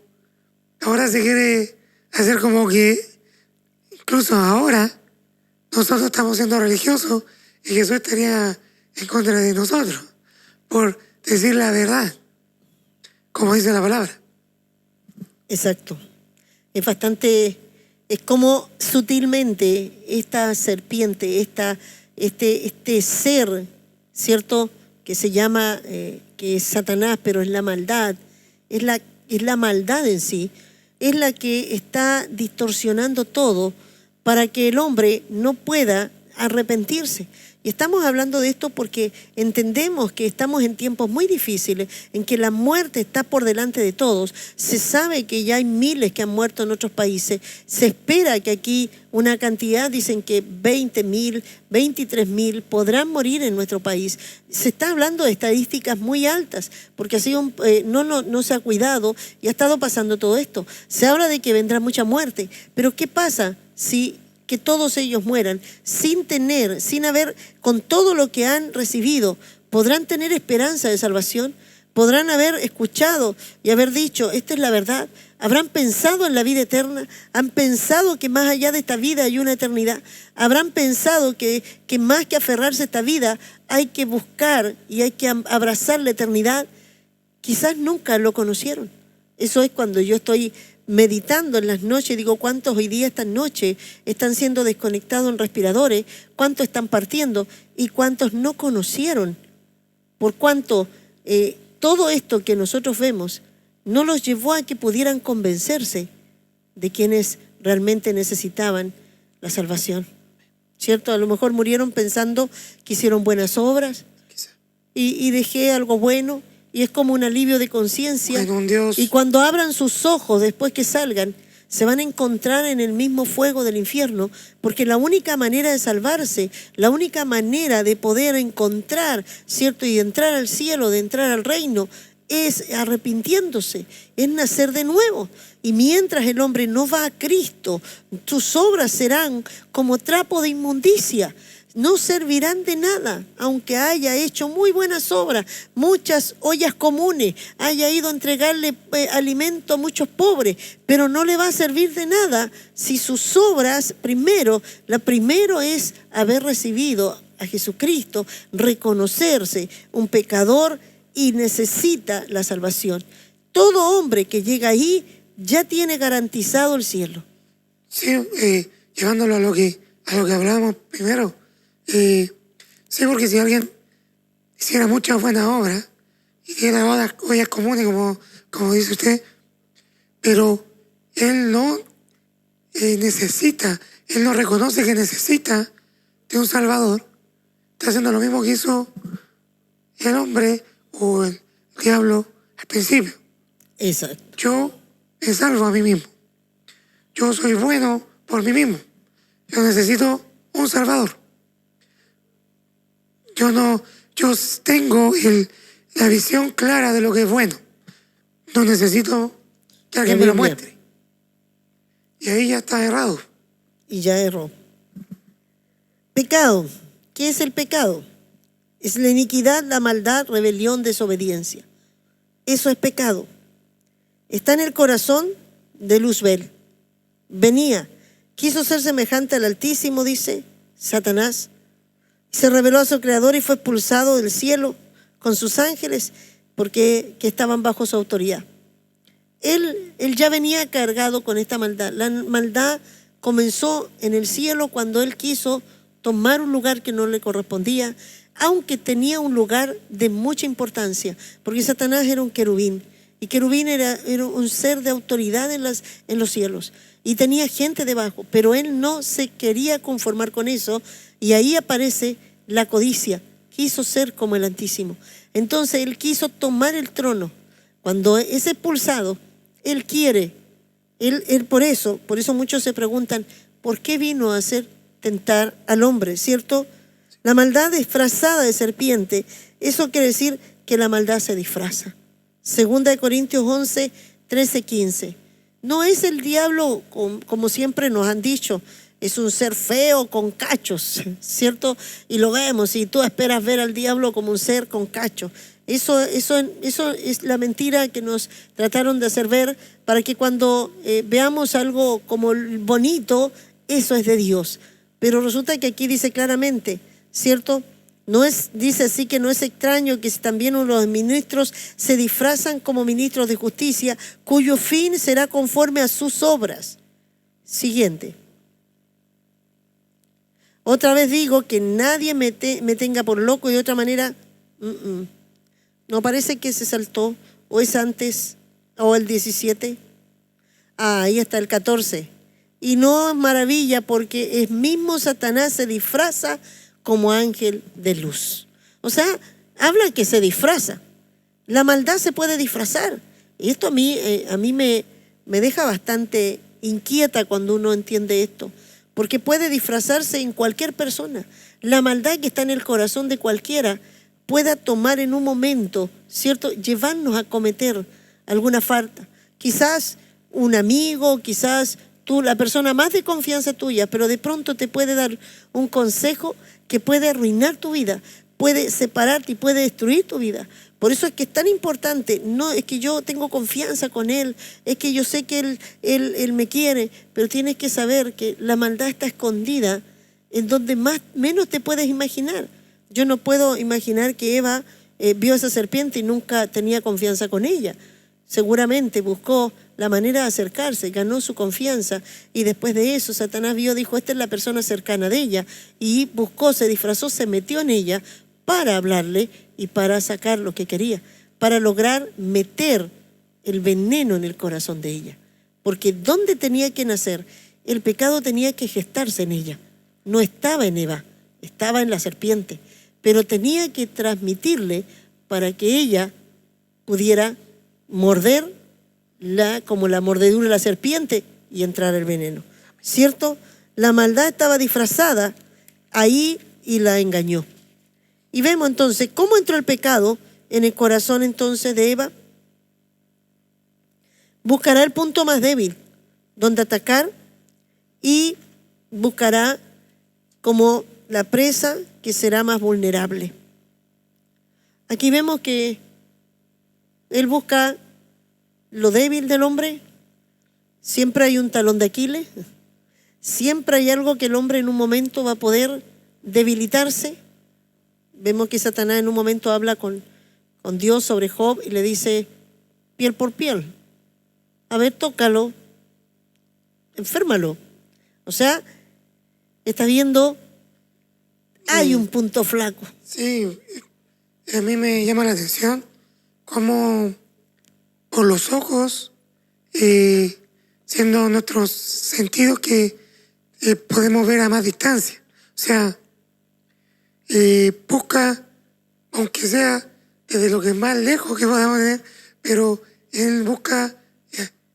ahora se quiere hacer como que incluso ahora nosotros estamos siendo religiosos y Jesús estaría en contra de nosotros por decir la verdad, como dice la palabra. Exacto. Es como sutilmente esta serpiente, este ser, ¿cierto?, que se llama, que es Satanás, pero es la maldad, es la maldad en sí, es la que está distorsionando todo para que el hombre no pueda arrepentirse. Y estamos hablando de esto porque entendemos que estamos en tiempos muy difíciles, en que la muerte está por delante de todos. Se sabe que ya hay miles que han muerto en otros países. Se espera que aquí una cantidad, dicen que 20.000, 23.000 podrán morir en nuestro país. Se está hablando de estadísticas muy altas, porque no se ha cuidado y ha estado pasando todo esto. Se habla de que vendrá mucha muerte, pero ¿qué pasa si que todos ellos mueran sin haber, con todo lo que han recibido? ¿Podrán tener esperanza de salvación? ¿Podrán haber escuchado y haber dicho, esta es la verdad? ¿Habrán pensado en la vida eterna? ¿Han pensado que más allá de esta vida hay una eternidad? ¿Habrán pensado que más que aferrarse a esta vida hay que buscar y hay que abrazar la eternidad? Quizás nunca lo conocieron. Eso es cuando yo estoy meditando en las noches, digo, ¿cuántos hoy día esta noche están siendo desconectados en respiradores? ¿Cuántos están partiendo? ¿Y cuántos no conocieron? Por cuanto todo esto que nosotros vemos no los llevó a que pudieran convencerse de quienes realmente necesitaban la salvación. ¿Cierto? A lo mejor murieron pensando que hicieron buenas obras y dejé algo bueno. Y es como un alivio de conciencia. Y cuando abran sus ojos después que salgan, se van a encontrar en el mismo fuego del infierno, porque la única manera de salvarse, la única manera de poder encontrar, ¿cierto? Y de entrar al cielo, de entrar al reino, es arrepintiéndose, es nacer de nuevo. Y mientras el hombre no va a Cristo, sus obras serán como trapo de inmundicia. No servirán de nada, aunque haya hecho muy buenas obras, muchas ollas comunes, haya ido a entregarle alimento a muchos pobres, pero no le va a servir de nada si sus obras, primero es haber recibido a Jesucristo, reconocerse un pecador y necesita la salvación. Todo hombre que llega ahí ya tiene garantizado el cielo. Sí, llevándolo a lo que hablábamos primero. Sí, porque si alguien hiciera muchas buenas obras y diera ollas comunes, como dice usted, pero él no necesita, él no reconoce que necesita de un Salvador, está haciendo lo mismo que hizo el hombre o el diablo al principio. Exacto. Yo me salvo a mí mismo. Yo soy bueno por mí mismo. Yo necesito un Salvador. Yo tengo la visión clara de lo que es bueno. No necesito que alguien me lo muestre. Y ahí ya está errado. Y ya erró. Pecado. ¿Qué es el pecado? Es la iniquidad, la maldad, rebelión, desobediencia. Eso es pecado. Está en el corazón de Luzbel. Venía, quiso ser semejante al Altísimo, dice Satanás. Se rebeló a su creador y fue expulsado del cielo con sus ángeles porque estaban bajo su autoridad. Él ya venía cargado con esta maldad. La maldad comenzó en el cielo cuando él quiso tomar un lugar que no le correspondía, aunque tenía un lugar de mucha importancia, porque Satanás era un querubín. Y querubín era un ser de autoridad en los cielos. Y tenía gente debajo, pero él no se quería conformar con eso. Y ahí aparece la codicia. Quiso ser como el Altísimo. Entonces él quiso tomar el trono. Cuando es expulsado, él quiere. Por eso muchos se preguntan, ¿por qué vino a hacer tentar al hombre? ¿Cierto? La maldad disfrazada de serpiente. Eso quiere decir que la maldad se disfraza. 2 Corintios 11, 13, 15. No es el diablo, como siempre nos han dicho, es un ser feo con cachos, ¿cierto? Y lo vemos, y tú esperas ver al diablo como un ser con cachos. Eso es la mentira que nos trataron de hacer ver para que cuando veamos algo como bonito, eso es de Dios. Pero resulta que aquí dice claramente, ¿cierto? Dice así que no es extraño que también los ministros se disfrazan como ministros de justicia, cuyo fin será conforme a sus obras. Siguiente. Otra vez digo que nadie me tenga por loco, y de otra manera, no parece que se saltó, o es antes, o el 17. Ahí está el 14. Y no es maravilla porque el mismo Satanás se disfraza como ángel de luz. O sea, habla que se disfraza. La maldad se puede disfrazar. Y esto a mí me deja bastante inquieta cuando uno entiende esto. Porque puede disfrazarse en cualquier persona. La maldad que está en el corazón de cualquiera pueda tomar en un momento, ¿cierto?, llevarnos a cometer alguna falta. Quizás un amigo, quizás tú, la persona más de confianza tuya, pero de pronto te puede dar un consejo que puede arruinar tu vida, puede separarte y puede destruir tu vida. Por eso es que es tan importante, no es que yo tengo confianza con él, es que yo sé que él me quiere, pero tienes que saber que la maldad está escondida en donde menos te puedes imaginar. Yo no puedo imaginar que Eva vio a esa serpiente y nunca tenía confianza con ella. Seguramente buscó la manera de acercarse, ganó su confianza y después de eso Satanás dijo, esta es la persona cercana de ella y buscó, se disfrazó, se metió en ella para hablarle y para sacar lo que quería, para lograr meter el veneno en el corazón de ella. Porque ¿dónde tenía que nacer? El pecado tenía que gestarse en ella. No estaba en Eva, estaba en la serpiente, pero tenía que transmitirle para que ella pudiera morder como la mordedura de la serpiente y entrar el veneno. ¿Cierto? La maldad estaba disfrazada ahí y la engañó. Y vemos entonces cómo entró el pecado en el corazón entonces de Eva. Buscará el punto más débil donde atacar y buscará como la presa que será más vulnerable. Aquí vemos que él busca lo débil del hombre. Siempre hay un talón de Aquiles. Siempre hay algo que el hombre en un momento va a poder debilitarse. Vemos que Satanás en un momento habla con Dios sobre Job y le dice, piel por piel. A ver, tócalo, enférmalo. O sea, está viendo, hay un punto flaco. Sí, a mí me llama la atención cómo por los ojos, siendo nuestros sentidos que podemos ver a más distancia. O sea, busca, aunque sea desde lo que es más lejos que podamos ver, pero él busca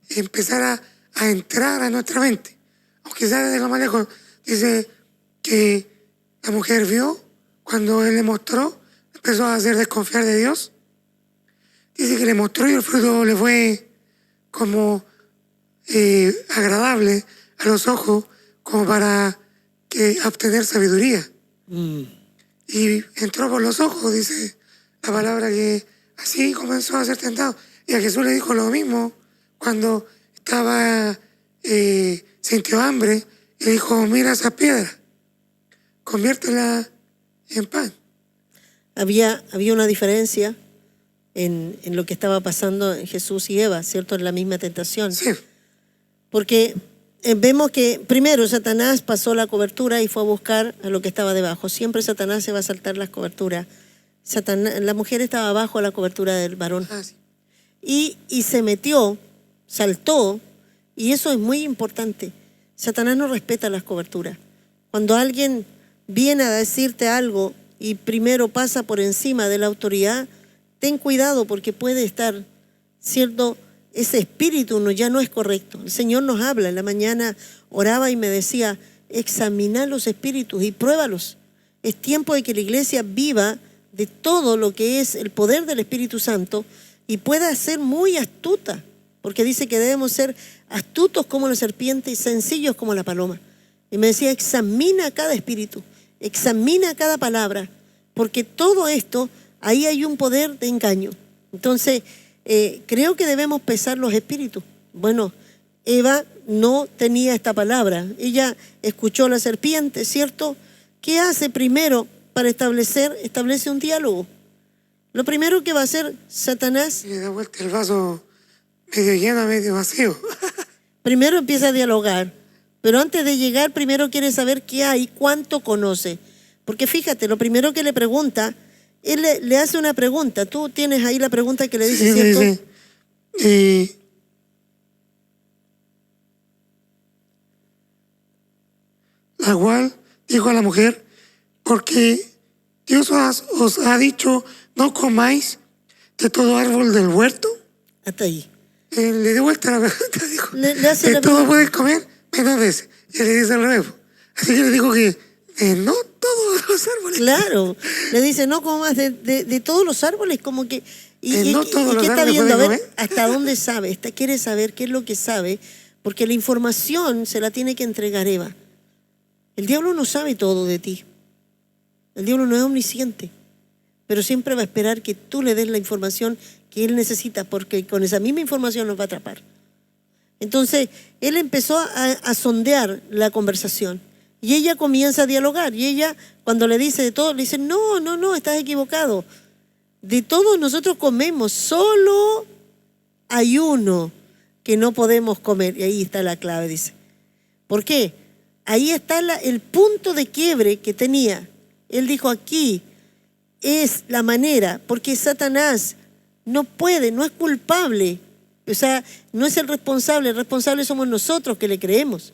empezar a entrar a nuestra mente, aunque sea desde lo más lejos. Dice que la mujer vio cuando él le mostró, empezó a hacer desconfiar de Dios. Dice que le mostró y el fruto le fue como agradable a los ojos, como para obtener sabiduría. Y entró por los ojos, dice la palabra, que así comenzó a ser tentado. Y a Jesús le dijo lo mismo cuando sintió hambre, y le dijo, mira esa piedra, conviértela en pan. Había una diferencia en lo que estaba pasando en Jesús y Eva, ¿cierto? En la misma tentación. Sí. Porque vemos que primero Satanás pasó la cobertura y fue a buscar a lo que estaba debajo. Siempre Satanás se va a saltar las coberturas. La mujer estaba abajo la cobertura del varón. Sí. Y se metió, saltó, y eso es muy importante. Satanás no respeta las coberturas. Cuando alguien viene a decirte algo y primero pasa por encima de la autoridad, ten cuidado porque puede estar, ¿cierto? Ese espíritu ya no es correcto. El Señor nos habla. En la mañana oraba y me decía, examina los espíritus y pruébalos. Es tiempo de que la iglesia viva de todo lo que es el poder del Espíritu Santo y pueda ser muy astuta, porque dice que debemos ser astutos como la serpiente y sencillos como la paloma. Y me decía, examina cada espíritu, examina cada palabra, porque todo esto, ahí hay un poder de engaño. Entonces, creo que debemos pesar los espíritus. Bueno, Eva no tenía esta palabra. Ella escuchó a la serpiente, ¿cierto? ¿Qué hace primero para establece un diálogo? Lo primero que va a hacer Satanás... Le da vuelta el vaso medio lleno, medio vacío. Primero empieza a dialogar, pero antes de llegar primero quiere saber qué hay, cuánto conoce. Porque fíjate, lo primero que le pregunta, él le hace una pregunta. Tú tienes ahí la pregunta que le dice, sí, ¿cierto? Sí. la cual dijo a la mujer: porque Dios os ha dicho, no comáis de todo árbol del huerto. Hasta ahí. Le dio vuelta la pregunta, dijo: Le hace de la todo pregunta. puedes comer, menos de ese. Y él le dice al revés. Así que le dijo que no todos los árboles. Claro, le dice, no comas de todos los árboles, como que... No todos los qué está árboles viendo? A pueden ver, comer. ¿hasta dónde sabe? Quiere saber qué es lo que sabe, porque la información se la tiene que entregar Eva. El diablo no sabe todo de ti. El diablo no es omnisciente, pero siempre va a esperar que tú le des la información que él necesita, porque con esa misma información nos va a atrapar. Entonces, él empezó a sondear la conversación. Y ella comienza a dialogar. Y ella, cuando le dice de todo, le dice, no, estás equivocado. De todos nosotros comemos, solo hay uno que no podemos comer. Y ahí está la clave, dice. ¿Por qué? Ahí está el punto de quiebre que tenía. Él dijo, aquí es la manera, porque Satanás no puede, no es culpable. O sea, no es el responsable somos nosotros que le creemos.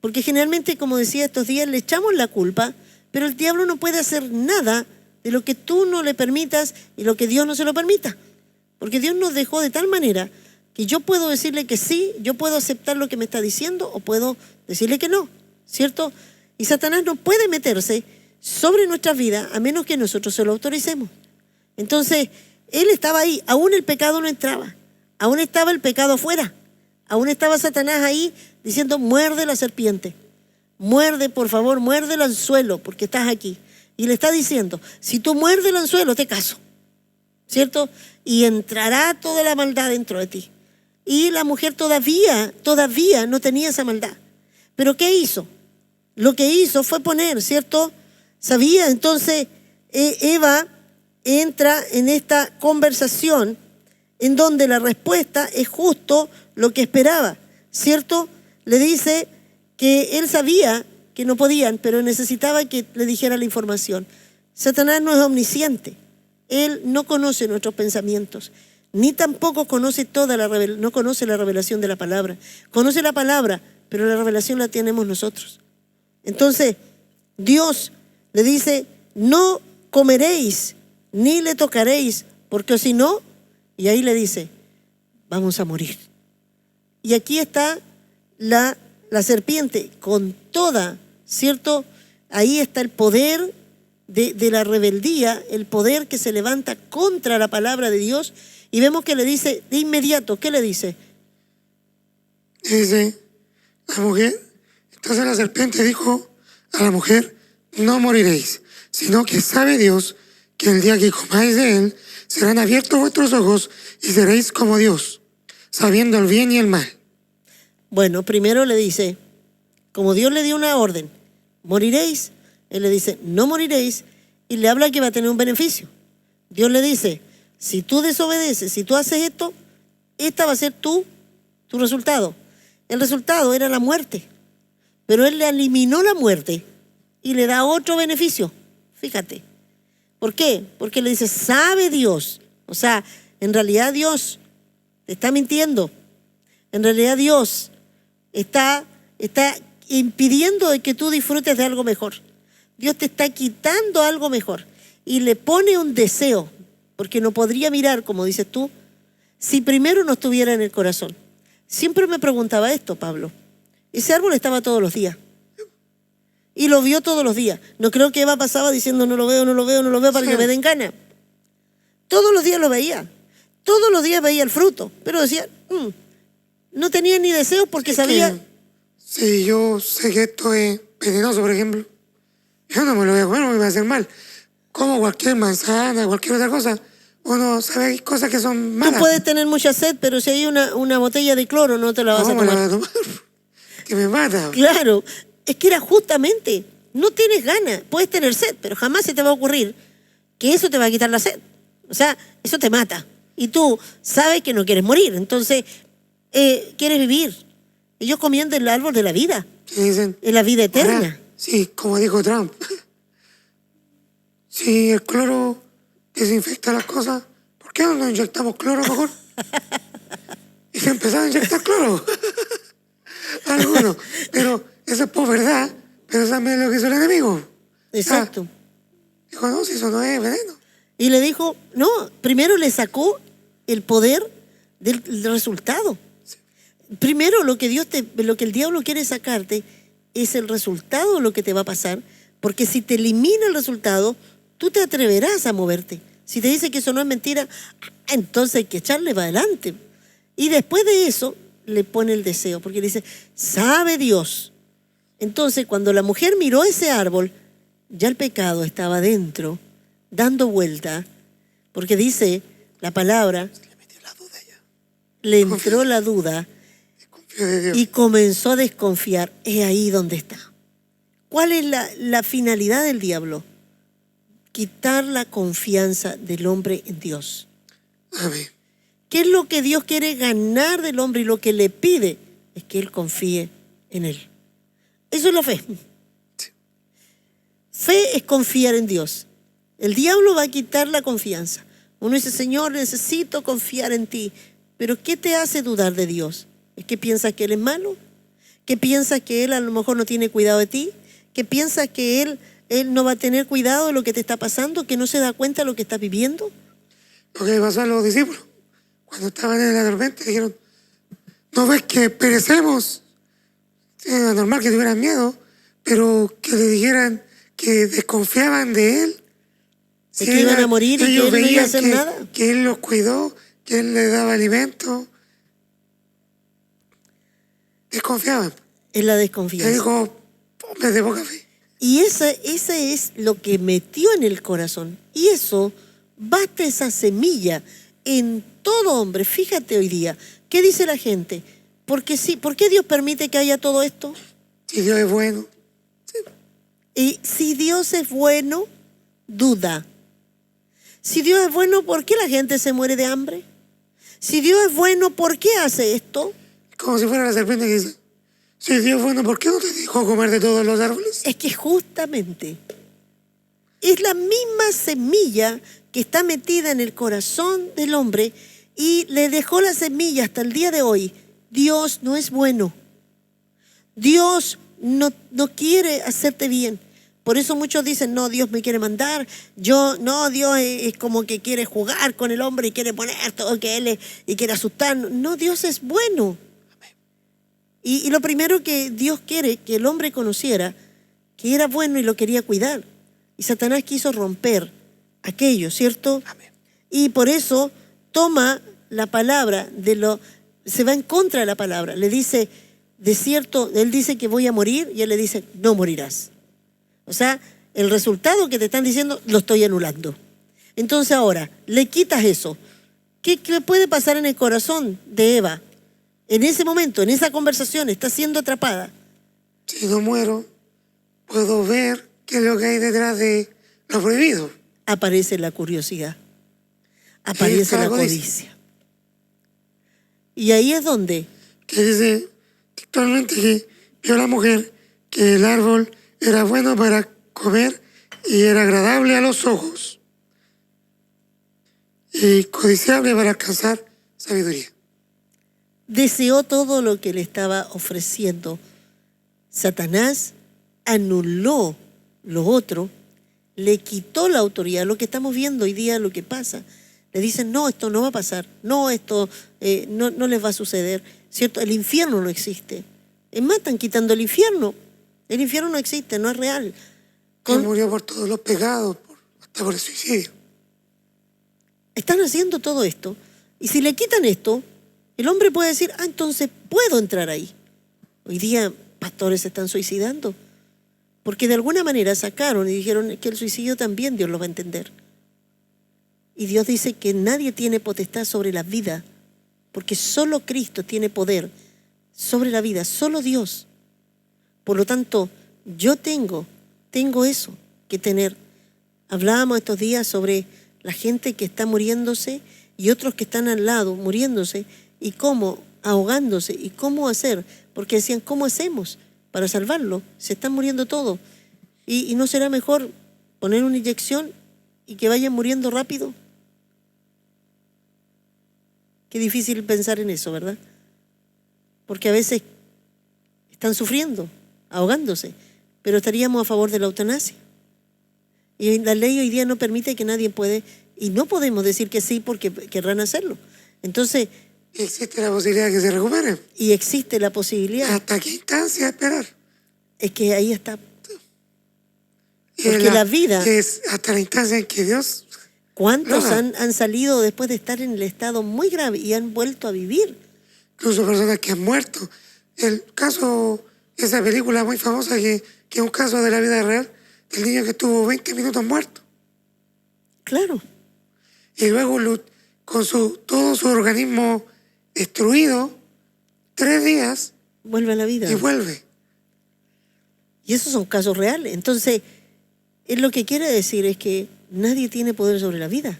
Porque generalmente, como decía estos días, le echamos la culpa, pero el diablo no puede hacer nada de lo que tú no le permitas y lo que Dios no se lo permita. Porque Dios nos dejó de tal manera que yo puedo decirle que sí, yo puedo aceptar lo que me está diciendo o puedo decirle que no, ¿cierto? Y Satanás no puede meterse sobre nuestras vidas a menos que nosotros se lo autoricemos. Entonces, él estaba ahí, aún el pecado no entraba, aún estaba el pecado afuera, aún estaba Satanás ahí diciendo, muerde la serpiente, muerde, por favor, muerde el anzuelo, porque estás aquí. Y le está diciendo, si tú muerdes el anzuelo, te caso, ¿cierto? Y entrará toda la maldad dentro de ti. Y la mujer todavía no tenía esa maldad. ¿Pero qué hizo? Lo que hizo fue poner, ¿cierto? Sabía, entonces Eva entra en esta conversación en donde la respuesta es justo lo que esperaba, ¿cierto? Le dice que él sabía que no podían, pero necesitaba que le dijera la información. Satanás no es omnisciente. Él no conoce nuestros pensamientos, ni tampoco conoce no conoce la revelación de la palabra. Conoce la palabra, pero la revelación la tenemos nosotros. Entonces, Dios le dice, no comeréis, ni le tocaréis, porque si no, y ahí le dice, vamos a morir. Y aquí está la serpiente con toda, ¿cierto? Ahí está el poder de la rebeldía, el poder que se levanta contra la palabra de Dios. Y vemos que le dice de inmediato, ¿qué le dice? Dice la mujer, entonces la serpiente dijo a la mujer, no moriréis, sino que sabe Dios que el día que comáis de él, serán abiertos vuestros ojos y seréis como Dios, sabiendo el bien y el mal. Bueno, primero le dice, como Dios le dio una orden, moriréis, él le dice, no moriréis, y le habla que va a tener un beneficio. Dios le dice, si tú desobedeces, si tú haces esto, esta va a ser tu resultado. El resultado era la muerte, pero él le eliminó la muerte y le da otro beneficio. Fíjate. ¿Por qué? Porque le dice, sabe Dios. O sea, en realidad Dios te está mintiendo. En realidad Dios está impidiendo de que tú disfrutes de algo mejor. Dios te está quitando algo mejor y le pone un deseo, porque no podría mirar, como dices tú, si primero no estuviera en el corazón. Siempre me preguntaba esto, Pablo. Ese árbol estaba todos los días y lo vio todos los días. No creo que Eva pasaba diciendo no lo veo para que me den ganas. Todos los días lo veía. Todos los días veía el fruto, pero decía, no tenía ni deseos porque sabía. Si yo sé que esto es venenoso, por ejemplo, yo no me lo voy a comer, me va a hacer mal. Como cualquier manzana, cualquier otra cosa, uno sabe que hay cosas que son malas. Tú puedes tener mucha sed, pero si hay una botella de cloro no te la vas a tomar. ¿Cómo la voy a tomar? Que me mata. Claro, es que era justamente, no tienes ganas, puedes tener sed, pero jamás se te va a ocurrir que eso te va a quitar la sed. O sea, eso te mata. Y tú sabes que no quieres morir, entonces quieres vivir. Ellos comían del árbol de la vida, Dicen, en la vida eterna. ahora, sí, como dijo Trump, si el cloro desinfecta las cosas, ¿por qué no nos inyectamos cloro mejor? Y se empezaron a inyectar cloro. Algunos, pero eso es por verdad, pero también lo que hizo el enemigo. Exacto. Dijo, no, si eso no es veneno. Y le dijo, no, primero le sacó el poder del resultado. Primero lo que el diablo quiere sacarte es el resultado de lo que te va a pasar, porque si te elimina el resultado, tú te atreverás a moverte. Si te dice que eso no es mentira, entonces hay que echarle para adelante. Y después de eso le pone el deseo, porque le dice, sabe Dios. Entonces cuando la mujer miró ese árbol, ya el pecado estaba dentro, dando vuelta, porque dice la palabra, Le metió la duda ya. le entró la duda Desconfía de Dios. y comenzó a desconfiar. Es ahí donde está. ¿Cuál es la finalidad del diablo? Quitar la confianza del hombre en Dios. Amén. ¿Qué es lo que Dios quiere ganar del hombre y lo que le pide? Es que él confíe en él. Eso es la fe. Fe es confiar en Dios. El diablo va a quitar la confianza. Uno dice, Señor, necesito confiar en ti. Pero ¿qué te hace dudar de Dios? ¿Es que piensas que Él es malo? ¿Que piensas que Él a lo mejor no tiene cuidado de ti? ¿Que piensas que Él no va a tener cuidado de lo que te está pasando? ¿Que no se da cuenta de lo que estás viviendo? Lo que pasó a los discípulos, cuando estaban en la tormenta, dijeron, ¿no ves que perecemos? Era normal que tuvieran miedo, pero que le dijeran que desconfiaban de Él. De que iban a morir y que ellos Él no iba a veían hacer nada. que Él los cuidó, que Él les daba alimento. Desconfiaban. Es la Él desconfianza. dijo, hombres de poca fe. Y ese es lo que metió en el corazón. Y eso, basta esa semilla en todo hombre. Fíjate hoy día, ¿qué dice la gente? Porque sí, ¿por qué Dios permite que haya todo esto? Si Dios es bueno. Y si Dios es bueno, duda. Si Dios es bueno, ¿por qué la gente se muere de hambre? Si Dios es bueno, ¿por qué hace esto? Como si fuera la serpiente que dice, si Dios es bueno, ¿por qué no te dejó comer de todos los árboles? Es que justamente es la misma semilla que está metida en el corazón del hombre y le dejó la semilla hasta el día de hoy. Dios no es bueno. Dios no quiere hacerte bien. Por eso muchos dicen, no, Dios me quiere mandar. Dios es como que quiere jugar con el hombre y quiere poner todo que Él es, y quiere asustarnos. No, Dios es bueno. Y lo primero que Dios quiere que el hombre conociera, que era bueno y lo quería cuidar. Y Satanás quiso romper aquello, ¿cierto? Amén. Y por eso toma la palabra se va en contra de la palabra. Le dice, de cierto, él dice que voy a morir y él le dice, no morirás. O sea, el resultado que te están diciendo lo estoy anulando. Entonces ahora, le quitas eso. ¿Qué puede pasar en el corazón de Eva? En ese momento, en esa conversación, está siendo atrapada. Si no muero, puedo ver qué es lo que hay detrás de lo prohibido. Aparece la curiosidad. Aparece la codicia. Y ahí es donde Que dice textualmente que vio la mujer que el árbol era bueno para comer y era agradable a los ojos y codiciable para alcanzar sabiduría. deseó todo lo que le estaba ofreciendo. Satanás anuló lo otro, le quitó la autoridad. Lo que estamos viendo hoy día, lo que pasa. Le dicen, no, esto no va a pasar. No, esto no les va a suceder. ¿Cierto? El infierno no existe. Es más, están quitando el infierno. El infierno no existe, no es real. Él murió por todos los pecados, hasta por el suicidio. Están haciendo todo esto. Y si le quitan esto, el hombre puede decir, entonces puedo entrar ahí. Hoy día pastores se están suicidando. Porque de alguna manera sacaron y dijeron que el suicidio también Dios lo va a entender. Y Dios dice que nadie tiene potestad sobre la vida, porque solo Cristo tiene poder sobre la vida, solo Dios. Por lo tanto, yo tengo eso que tener. Hablábamos estos días sobre la gente que está muriéndose y otros que están al lado muriéndose y cómo, ahogándose y cómo hacer, porque decían, ¿cómo hacemos para salvarlo? Se están muriendo todos. ¿Y no será mejor poner una inyección y que vayan muriendo rápido? Qué difícil pensar en eso, ¿verdad? Porque a veces están sufriendo, ahogándose. pero estaríamos a favor de la eutanasia. Y la ley hoy día no permite que nadie puede, y no podemos decir que sí porque querrán hacerlo. Entonces, existe la posibilidad de que se recupere. y existe la posibilidad. ¿Hasta qué instancia esperar? Es que ahí está. Porque la vida, es hasta la instancia en que Dios... ¿cuántos han salido después de estar en el estado muy grave y han vuelto a vivir? Incluso personas que han muerto. El caso, esa película muy famosa que es un caso de la vida real, del niño que estuvo 20 minutos muerto. Claro. Y luego con todo su organismo destruido, 3 días Vuelve a la vida. y vuelve. Y esos son casos reales. Entonces, él lo que quiere decir es que nadie tiene poder sobre la vida.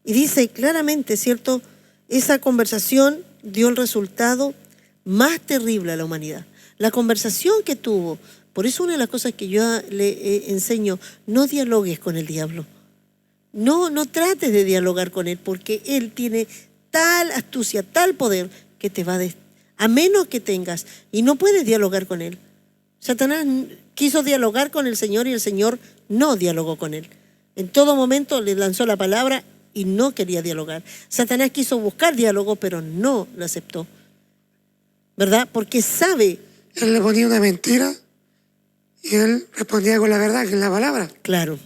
Y dice claramente, ¿cierto? Esa conversación dio el resultado más terrible a la humanidad. La conversación que tuvo, por eso una de las cosas que yo le enseño, no dialogues con el diablo. No trates de dialogar con él, porque él tiene tal astucia, tal poder, que te va a menos que tengas, y no puedes dialogar con él. Satanás quiso dialogar con el Señor y el Señor no dialogó con él. En todo momento le lanzó la palabra y no quería dialogar. Satanás quiso buscar diálogo, pero no lo aceptó. ¿Verdad? Porque sabe. Él le ponía una mentira y él respondía con la verdad, que es la palabra. Claro.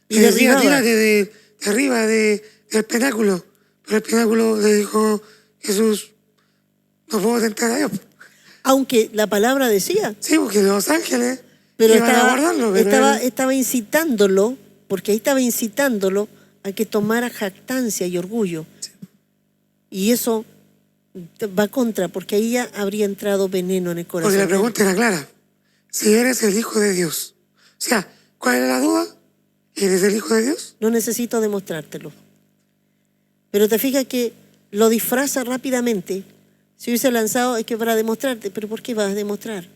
Y decía, tírate de arriba del pináculo. Pero el pináculo le dijo, Jesús, no puedo tentar a Dios. Aunque la palabra decía. Sí, porque los ángeles pero iban a guardarlo. Pero estaba incitándolo, porque ahí estaba incitándolo a que tomara jactancia y orgullo. Sí. Y eso va contra, porque ahí ya habría entrado veneno en el corazón. Porque la pregunta era clara. Si eres el Hijo de Dios. O sea, ¿cuál era la duda? ¿Eres el Hijo de Dios? No necesito demostrártelo. Pero te fijas que lo disfraza rápidamente. Si hubiese lanzado es que para demostrarte, pero ¿por qué vas a demostrar?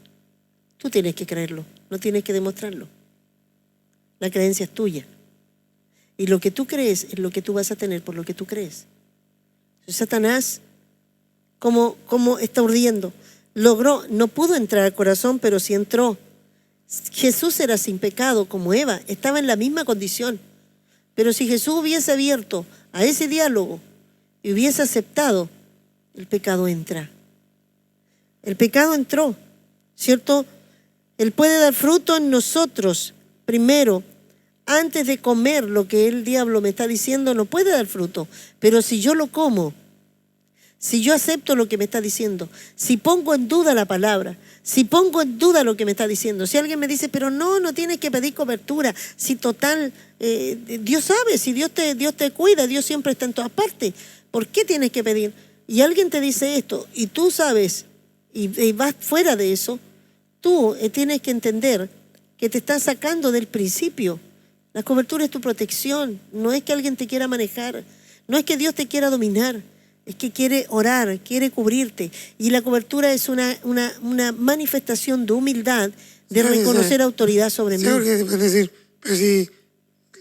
Tú tienes que creerlo, no tienes que demostrarlo. La creencia es tuya. Y lo que tú crees es lo que tú vas a tener por lo que tú crees. Satanás, como está urdiendo, logró, no pudo entrar al corazón, pero sí entró. Jesús era sin pecado como Eva, estaba en la misma condición. Pero si Jesús hubiese abierto a ese diálogo y hubiese aceptado, el pecado entra. El pecado entró, ¿cierto? Él puede dar fruto en nosotros. Primero, antes de comer lo que el diablo me está diciendo, no puede dar fruto. Pero si yo lo como, si yo acepto lo que me está diciendo, si pongo en duda la palabra, si pongo en duda lo que me está diciendo, si alguien me dice, pero no tienes que pedir cobertura, si total, Dios sabe, si Dios te cuida, Dios siempre está en todas partes, ¿por qué tienes que pedir? Y alguien te dice esto y tú sabes y vas fuera de eso, tú tienes que entender que te estás sacando del principio. La cobertura es tu protección, no es que alguien te quiera manejar, no es que Dios te quiera dominar, es que quiere orar, quiere cubrirte. Y la cobertura es una manifestación de humildad, de reconocer autoridad sobre mí. Seguro que te pueden decir, pero si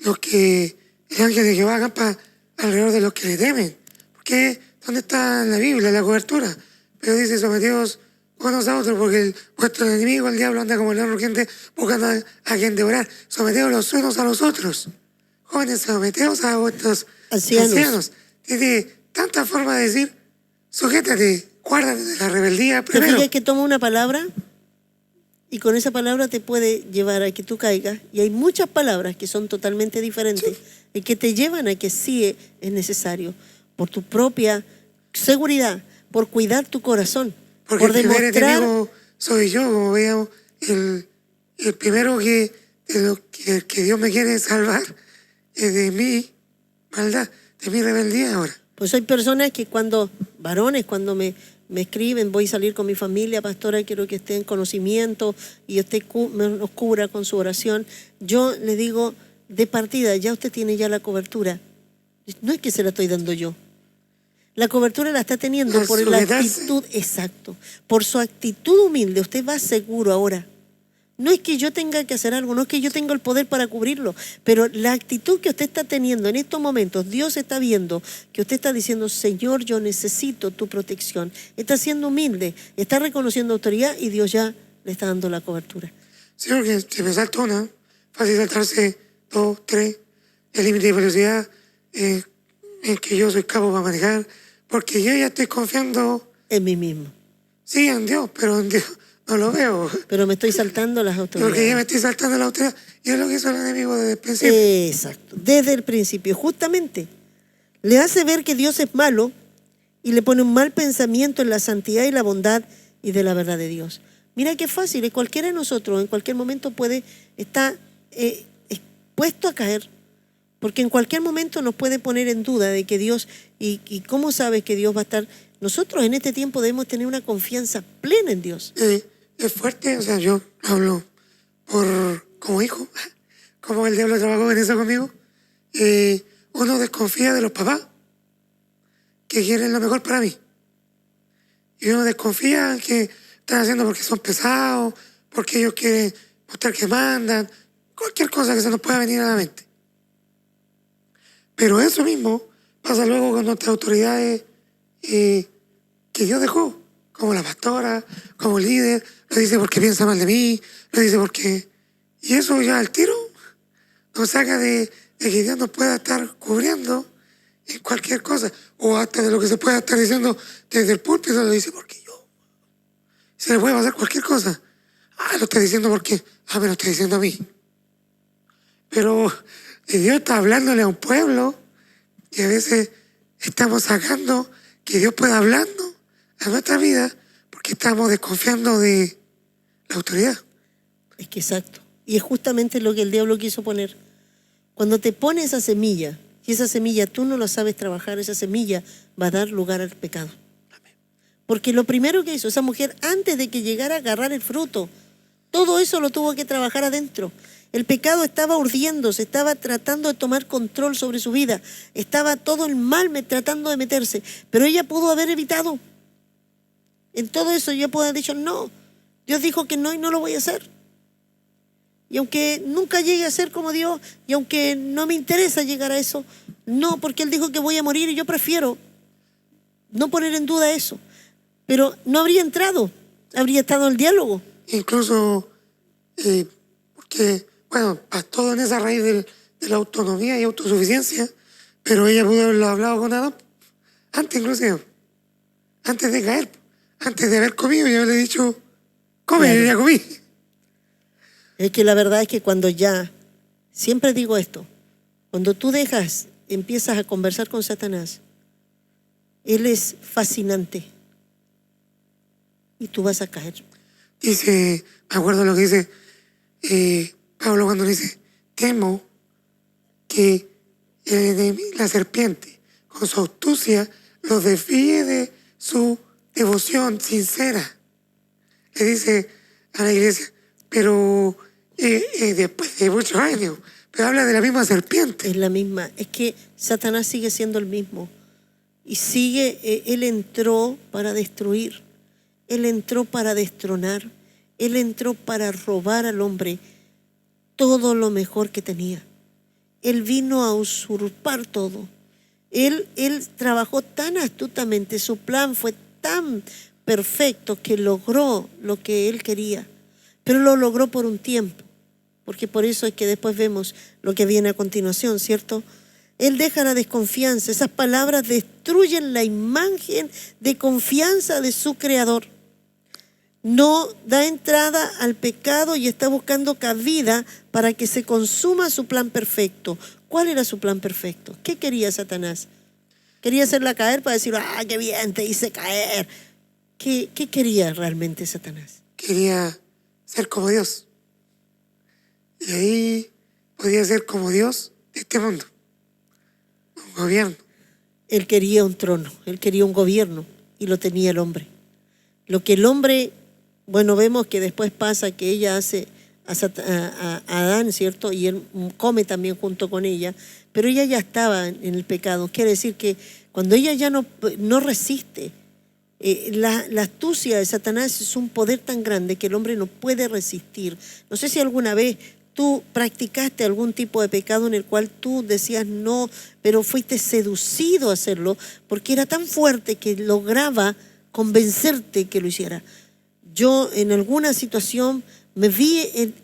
el ángel de Jehová acampa alrededor de los que le temen, ¿por qué? ¿Dónde está en la Biblia la cobertura? Pero dice, someteos unos a otros, porque vuestro enemigo, el diablo, anda como león rugiente buscando a quien devorar. Someteos los unos a los otros. Jóvenes, someteos a vuestros ancianos. Tiene tantas formas de decir, sujétate, guárdate de la rebeldía primero. ¿Te fijas que toma una palabra? Y con esa palabra te puede llevar a que tú caigas. Y hay muchas palabras que son totalmente diferentes y que te llevan a que sí es necesario, por tu propia seguridad, por cuidar tu corazón, porque por demostrar... el primer enemigo soy yo, como veamos, el primero que Dios me quiere salvar es de mi maldad, de mi rebeldía ahora. Pues hay personas que varones, cuando me escriben, voy a salir con mi familia, pastora, quiero que esté en conocimiento y usted nos cubra con su oración. Yo le digo, de partida, ya usted tiene ya la cobertura. No es que se la estoy dando yo. La cobertura la está teniendo por la actitud, exacto, por su actitud humilde. Usted va seguro ahora. No es que yo tenga que hacer algo, no es que yo tenga el poder para cubrirlo, pero la actitud que usted está teniendo en estos momentos, Dios está viendo que usted está diciendo, Señor, yo necesito tu protección. Está siendo humilde, está reconociendo autoridad y Dios ya le está dando la cobertura. Sí, porque si me salto una, fácil saltarse 2, 3, el límite de velocidad, en que yo soy capaz para manejar, porque yo ya estoy confiando, En mí mismo. sí, en Dios, pero en Dios no lo veo, Pero me estoy saltando las porque ya me autoridades. estoy saltando la autoridad, y es lo que hizo el enemigo desde el principio. Exacto. Desde el principio, justamente. Le hace ver que Dios es malo y le pone un mal pensamiento en la santidad y la bondad y de la verdad de Dios. Mira qué fácil, cualquiera de nosotros en cualquier momento puede estar expuesto a caer, porque en cualquier momento nos puede poner en duda de que Dios, y cómo sabes que Dios va a estar. Nosotros en este tiempo debemos tener una confianza plena en Dios. Es fuerte, o sea, yo hablo como hijo, como el diablo trabajó en eso conmigo. Uno desconfía de los papás que quieren lo mejor para mí. Y uno desconfía que están haciendo porque son pesados, porque ellos quieren mostrar que mandan, cualquier cosa que se nos pueda venir a la mente. Pero eso mismo pasa luego con nuestras autoridades que Dios dejó, como la pastora, como el líder. Lo dice porque piensa mal de mí, lo dice porque... Y eso ya al tiro nos saca de que Dios nos pueda estar cubriendo en cualquier cosa, o hasta de lo que se pueda estar diciendo desde el púlpito. Lo dice porque yo. Se le puede pasar cualquier cosa. Lo está diciendo porque, me lo está diciendo a mí. Pero Dios está hablándole a un pueblo y a veces estamos sacando que Dios pueda hablando a nuestra vida porque estamos desconfiando de la autoridad. Es que exacto. Y es justamente lo que el diablo quiso poner. Cuando te pone esa semilla, y esa semilla tú no la sabes trabajar, esa semilla va a dar lugar al pecado. Porque lo primero que hizo esa mujer, antes de que llegara a agarrar el fruto, todo eso lo tuvo que trabajar adentro. El pecado estaba urdiéndose, estaba tratando de tomar control sobre su vida, estaba todo el mal tratando de meterse, pero ella pudo haber evitado. En todo eso ella pudo haber dicho, no, Dios dijo que no y no lo voy a hacer. Y aunque nunca llegue a ser como Dios, y aunque no me interesa llegar a eso, no, porque Él dijo que voy a morir y yo prefiero no poner en duda eso. Pero no habría entrado, habría estado en el diálogo. Incluso, porque, bueno, todo en esa raíz de la autonomía y autosuficiencia, pero ella pudo haberlo hablado con Adán antes, inclusive, antes de caer, antes de haber comido, yo le he dicho, come, claro. Y ya comí. Es que la verdad es que cuando ya, siempre digo esto, cuando tú empiezas a conversar con Satanás, él es fascinante y tú vas a caer. Dice, me acuerdo lo que dice Pablo cuando dice, temo que la serpiente con su astucia los desvíe de su devoción sincera. Le dice a la iglesia, pero después de muchos años, pero habla de la misma serpiente. Es la misma, es que Satanás sigue siendo el mismo y él entró para destruir, él entró para destronar, él entró para robar al hombre todo lo mejor que tenía. Él vino a usurpar todo. Él trabajó tan astutamente, su plan fue tan perfecto que logró lo que él quería, pero lo logró por un tiempo, porque por eso es que después vemos lo que viene a continuación, ¿cierto? Él deja la desconfianza, esas palabras destruyen la imagen de confianza de su creador. No da entrada al pecado y está buscando cabida para que se consuma su plan perfecto. ¿Cuál era su plan perfecto? ¿Qué quería Satanás? ¿Quería hacerla caer para decir, qué bien, te hice caer? ¿Qué quería realmente Satanás? Quería ser como Dios. Y ahí podía ser como Dios de este mundo. Un gobierno. Él quería un trono, él quería un gobierno y lo tenía el hombre. Lo que el hombre, bueno, vemos que después pasa que ella hace a Adán, ¿cierto? Y él come también junto con ella, pero ella ya estaba en el pecado. Quiere decir que cuando ella ya no resiste, la astucia de Satanás es un poder tan grande que el hombre no puede resistir. No sé si alguna vez tú practicaste algún tipo de pecado en el cual tú decías no, pero fuiste seducido a hacerlo porque era tan fuerte que lograba convencerte que lo hiciera. Yo en alguna situación Me vi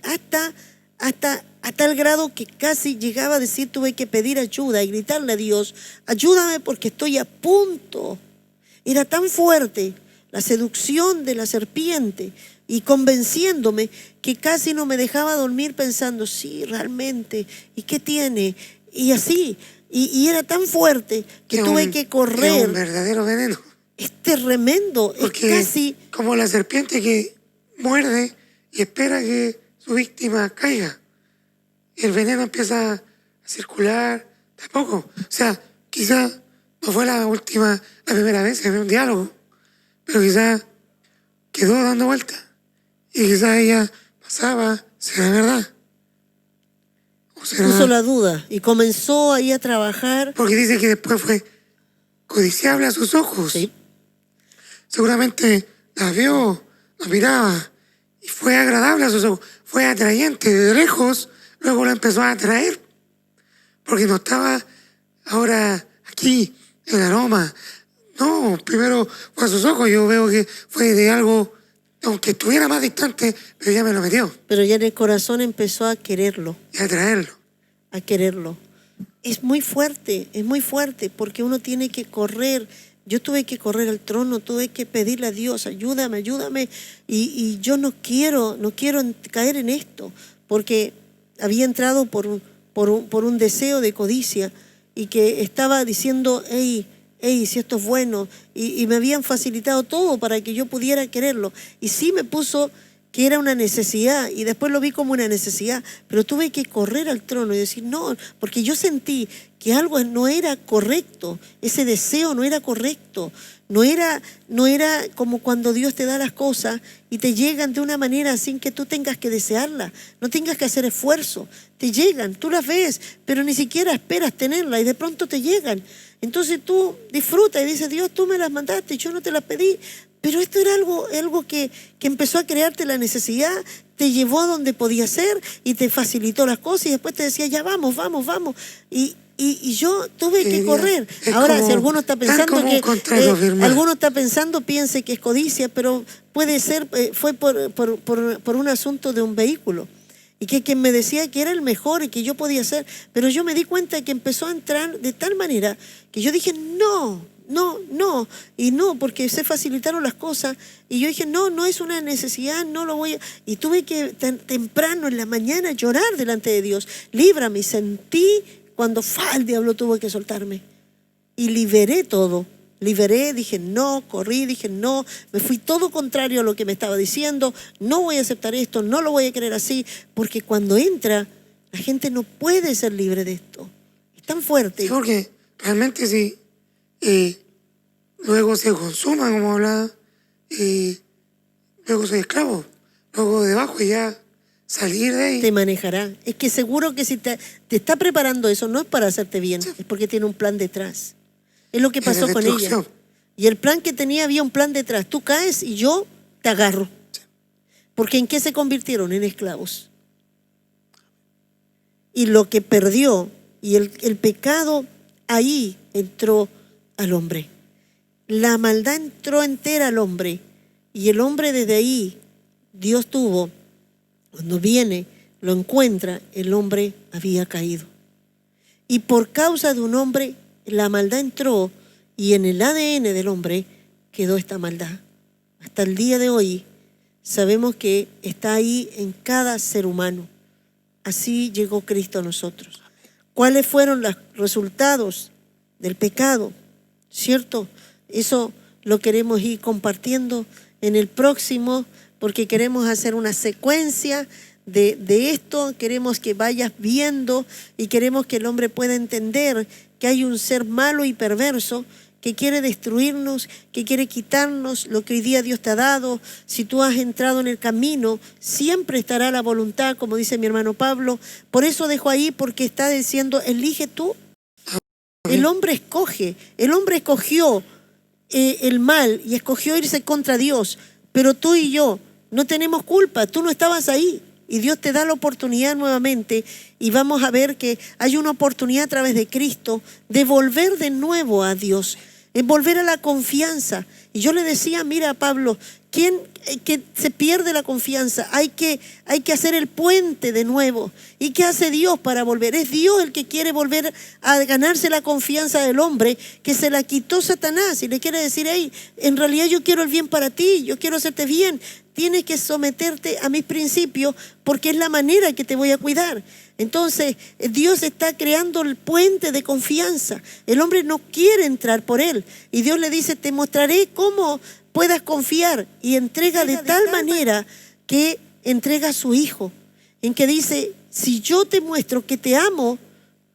a tal grado que casi llegaba a decir, tuve que pedir ayuda y gritarle a Dios, ayúdame porque estoy a punto. Era tan fuerte la seducción de la serpiente y convenciéndome que casi no me dejaba dormir pensando, sí, realmente, ¿y qué tiene? Y así, y era tan fuerte que tuve que correr. Es un verdadero veneno. Es tremendo, porque es casi como la serpiente que muerde y espera que su víctima caiga. El veneno empieza a circular de a poco. O sea, quizá no fue la primera vez que vi un diálogo, pero quizá quedó dando vuelta. Y quizá ella pasaba, ¿será verdad? ¿O será? puso la duda y comenzó ahí a trabajar. Porque dice que después fue codiciable a sus ojos. Sí. Seguramente la vio, la miraba y fue agradable a sus ojos. Fue atrayente de lejos, luego la empezó a atraer. Porque no estaba ahora aquí el aroma. No, primero fue a sus ojos. Yo veo que fue de algo, aunque estuviera más distante, pero ya me lo metió. Pero ya en el corazón empezó a quererlo. Y a atraerlo. A quererlo. Es muy fuerte, porque uno tiene que correr. Yo tuve que correr al trono, tuve que pedirle a Dios, ayúdame. Y yo no quiero caer en esto, porque había entrado por un deseo de codicia y que estaba diciendo, hey, si esto es bueno, y me habían facilitado todo para que yo pudiera quererlo. Y sí me puso que era una necesidad, y después lo vi como una necesidad, pero tuve que correr al trono y decir, no, porque yo sentí que algo no era correcto, ese deseo no era correcto, no era como cuando Dios te da las cosas y te llegan de una manera sin que tú tengas que desearlas, no tengas que hacer esfuerzo, te llegan, tú las ves, pero ni siquiera esperas tenerlas y de pronto te llegan. Entonces tú disfrutas y dices, Dios, tú me las mandaste, yo no te las pedí. Pero esto era algo que empezó a crearte la necesidad, te llevó a donde podía ser y te facilitó las cosas y después te decía, ya vamos. Y yo tuve que correr. Ahora, si alguno está pensando piense que es codicia, pero puede ser, fue por un asunto de un vehículo. Y que quien me decía que era el mejor y que yo podía hacer. Pero yo me di cuenta que empezó a entrar de tal manera que yo dije, no, porque se facilitaron las cosas. Y yo dije, no es una necesidad, no lo voy a... Y tuve que temprano en la mañana llorar delante de Dios. Líbrame, y sentí cuando el diablo tuvo que soltarme. Y liberé todo. Dije no, corrí, dije no, me fui todo contrario a lo que me estaba diciendo, no voy a aceptar esto, no lo voy a querer así, porque cuando entra, la gente no puede ser libre de esto. Es tan fuerte. Sí, porque realmente sí, luego se consuma, como hablaba, y luego soy esclavo, luego debajo y ya salir de ahí. Te manejará. Es que seguro que si te está preparando eso, no es para hacerte bien, sí, es porque tiene un plan detrás. Es lo que pasó con ella. Y el plan que tenía, había un plan detrás. Tú caes y yo te agarro. Sí. Porque ¿en qué se convirtieron? En esclavos. Y lo que perdió, y el pecado ahí entró al hombre. La maldad entró entera al hombre. Y el hombre desde ahí, Dios tuvo, cuando viene, lo encuentra, el hombre había caído. Y por causa de un hombre, la maldad entró y en el ADN del hombre quedó esta maldad. Hasta el día de hoy sabemos que está ahí en cada ser humano. Así llegó Cristo a nosotros. ¿Cuáles fueron los resultados del pecado? ¿Cierto? Eso lo queremos ir compartiendo en el próximo, porque queremos hacer una secuencia de esto, queremos que vayas viendo y queremos que el hombre pueda entender que hay un ser malo y perverso que quiere destruirnos, que quiere quitarnos lo que hoy día Dios te ha dado. Si tú has entrado en el camino, siempre estará la voluntad, como dice mi hermano Pablo. Por eso dejo ahí, porque está diciendo, elige tú. El hombre escoge, el hombre escogió el mal y escogió irse contra Dios, pero tú y yo no tenemos culpa, tú no estabas ahí. Y Dios te da la oportunidad nuevamente y vamos a ver que hay una oportunidad a través de Cristo de volver de nuevo a Dios, en volver a la confianza. Y yo le decía, mira Pablo, ¿quién que se pierde la confianza? Hay que hacer el puente de nuevo. ¿Y qué hace Dios para volver? Es Dios el que quiere volver a ganarse la confianza del hombre que se la quitó Satanás y le quiere decir, hey, en realidad yo quiero el bien para ti, yo quiero hacerte bien. Tienes que someterte a mis principios porque es la manera que te voy a cuidar. Entonces, Dios está creando el puente de confianza. El hombre no quiere entrar por él. Y Dios le dice, te mostraré cómo puedas confiar. Y entrega de tal manera que entrega a su hijo. En que dice, si yo te muestro que te amo,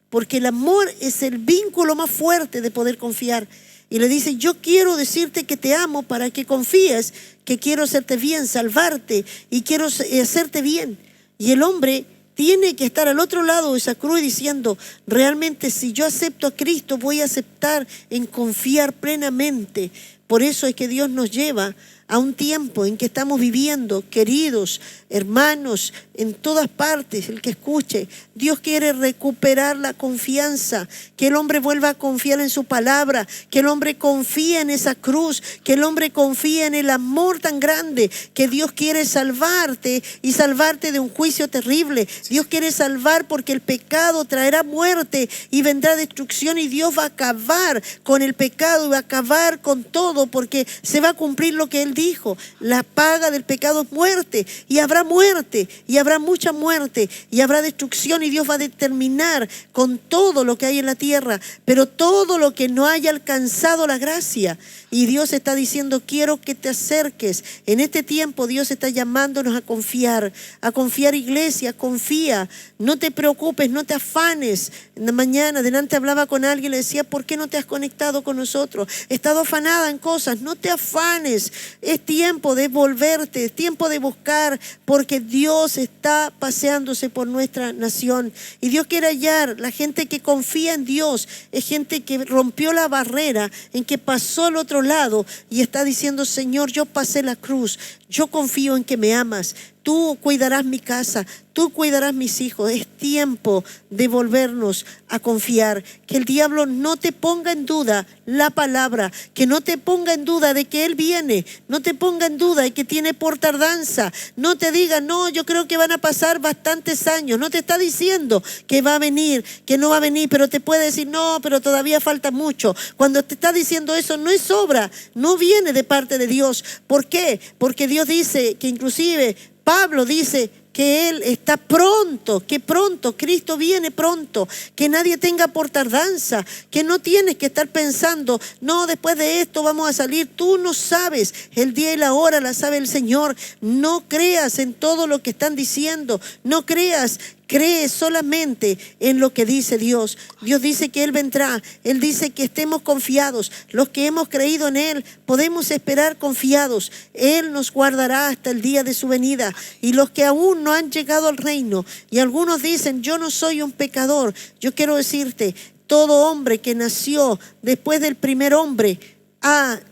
porque el amor es el vínculo más fuerte de poder confiar. Y le dice, yo quiero decirte que te amo para que confíes, que quiero hacerte bien, salvarte y quiero hacerte bien. Y el hombre tiene que estar al otro lado de esa cruz diciendo, realmente si yo acepto a Cristo voy a aceptar en confiar plenamente. Por eso es que Dios nos lleva a un tiempo en que estamos viviendo, queridos hermanos, en todas partes, el que escuche, Dios quiere recuperar la confianza, que el hombre vuelva a confiar en su palabra, que el hombre confíe en esa cruz, que el hombre confíe en el amor tan grande, que Dios quiere salvarte y salvarte de un juicio terrible. Dios quiere salvar porque el pecado traerá muerte y vendrá destrucción y Dios va a acabar con el pecado y va a acabar con todo porque se va a cumplir lo que Él dijo. La paga del pecado es muerte y habrá muerte y habrá mucha muerte y habrá destrucción y Dios va a determinar con todo lo que hay en la tierra, pero todo lo que no haya alcanzado la gracia. Y Dios está diciendo, quiero que te acerques. En este tiempo Dios está llamándonos a confiar iglesia, confía. No te preocupes, no te afanes. En la mañana, delante hablaba con alguien, le decía, ¿por qué no te has conectado con nosotros? He estado afanada en cosas, no te afanes. Es tiempo de volverte, es tiempo de buscar, porque Dios está paseándose por nuestra nación. Y Dios quiere hallar, la gente que confía en Dios, es gente que rompió la barrera, en que pasó al otro lado y está diciendo, Señor, yo pasé la cruz, yo confío en que me amas, tú cuidarás mi casa, tú cuidarás mis hijos. Es tiempo de volvernos a confiar. Que el diablo no te ponga en duda la palabra, que no te ponga en duda de que Él viene, no te ponga en duda de que tiene por tardanza, no te diga, no, yo creo que van a pasar bastantes años, no te está diciendo que va a venir, que no va a venir, pero te puede decir, no, pero todavía falta mucho. Cuando te está diciendo eso, no es obra, no viene de parte de Dios. ¿Por qué? Porque Dios dice que inclusive Pablo dice que Él está pronto, que pronto, Cristo viene pronto, que nadie tenga por tardanza, que no tienes que estar pensando, no, después de esto vamos a salir. Tú no sabes, el día y la hora la sabe el Señor. No creas en todo lo que están diciendo, no creas. Cree solamente en lo que dice Dios. Dios dice que Él vendrá. Él dice que estemos confiados. Los que hemos creído en Él podemos esperar confiados. Él nos guardará hasta el día de su venida. Y los que aún no han llegado al reino, y algunos dicen, yo no soy un pecador. Yo quiero decirte, todo hombre que nació después del primer hombre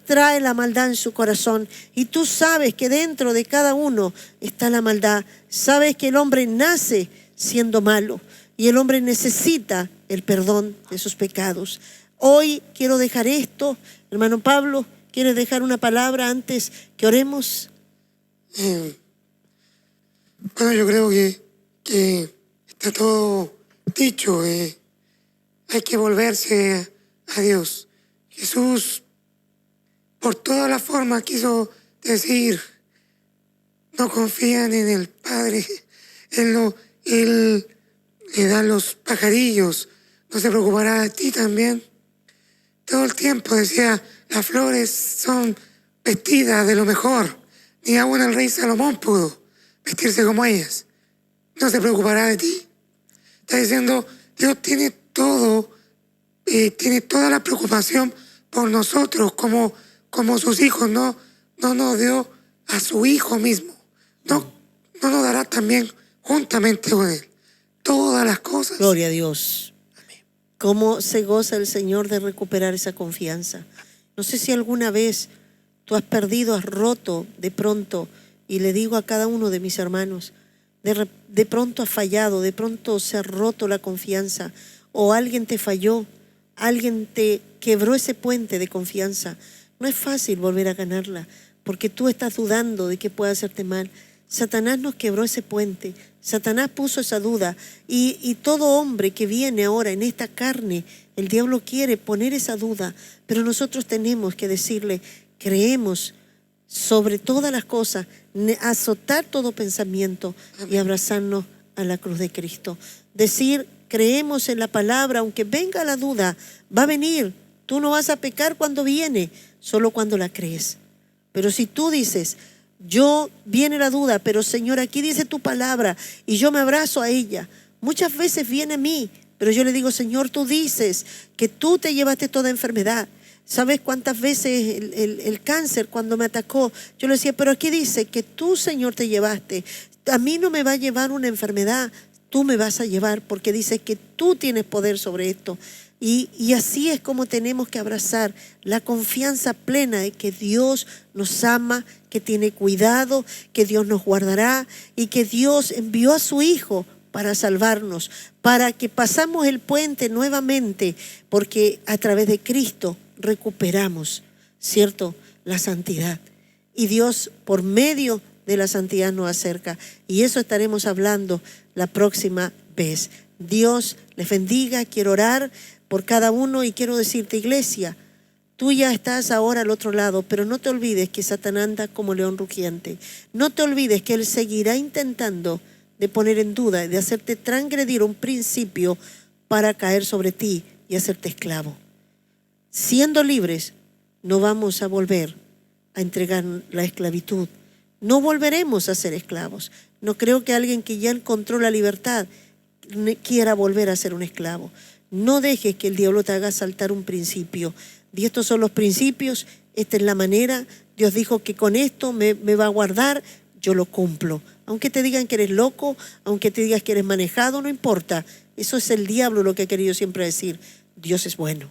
trae la maldad en su corazón. Y tú sabes que dentro de cada uno está la maldad. Sabes que el hombre nace siendo malo y el hombre necesita el perdón de sus pecados. Hoy quiero dejar esto. Hermano Pablo, ¿quieres dejar una palabra antes que oremos? Bueno, yo creo que está todo dicho. Hay que volverse a Dios. Jesús, por todas las formas, quiso decir, no confían en el Padre, Él le da los pajarillos, no se preocupará de ti también. Todo el tiempo decía, las flores son vestidas de lo mejor, ni aún el rey Salomón pudo vestirse como ellas. No se preocupará de ti. Está diciendo, Dios tiene todo, tiene toda la preocupación por nosotros como sus hijos. No nos dio a su Hijo mismo. No nos dará también juntamente con Él todas las cosas. Gloria a Dios. Amén. ¿Cómo se goza el Señor de recuperar esa confianza? No sé si alguna vez tú has perdido, has roto de pronto, y le digo a cada uno de mis hermanos, de pronto has fallado, de pronto se ha roto la confianza, o alguien te falló, alguien te quebró ese puente de confianza. No es fácil volver a ganarla, porque tú estás dudando de que pueda hacerte mal. Satanás nos quebró ese puente, Satanás puso esa duda, y todo hombre que viene ahora en esta carne, el diablo quiere poner esa duda, pero nosotros tenemos que decirle, creemos sobre todas las cosas, azotar todo pensamiento y abrazarnos a la cruz de Cristo. Decir, creemos en la palabra, aunque venga la duda, va a venir. Tú no vas a pecar cuando viene, solo cuando la crees. Pero si tú dices, viene la duda, pero Señor, aquí dice tu palabra y yo me abrazo a ella. Muchas veces viene a mí, pero yo le digo, Señor, tú dices que tú te llevaste toda enfermedad. ¿Sabes cuántas veces el cáncer cuando me atacó? Yo le decía, pero aquí dice que tú, Señor, te llevaste. A mí no me va a llevar una enfermedad, tú me vas a llevar porque dices que tú tienes poder sobre esto. Y así es como tenemos que abrazar la confianza plena de que Dios nos ama, que tiene cuidado, que Dios nos guardará y que Dios envió a su Hijo para salvarnos, para que pasamos el puente nuevamente, porque a través de Cristo recuperamos, ¿cierto?, la santidad. Y Dios por medio de la santidad nos acerca. Y eso estaremos hablando la próxima vez. Dios les bendiga. Quiero orar por cada uno y quiero decirte, iglesia, tú ya estás ahora al otro lado, pero no te olvides que Satanás anda como león rugiente. No te olvides que él seguirá intentando de poner en duda, de hacerte transgredir un principio para caer sobre ti y hacerte esclavo. Siendo libres, no vamos a volver a entregar la esclavitud. No volveremos a ser esclavos. No creo que alguien que ya encontró la libertad quiera volver a ser un esclavo. No dejes que el diablo te haga saltar un principio. Y estos son los principios, esta es la manera. Dios dijo que con esto me va a guardar, yo lo cumplo. Aunque te digan que eres loco, aunque te digas que eres manejado, no importa. Eso es el diablo lo que ha querido siempre decir. Dios es bueno.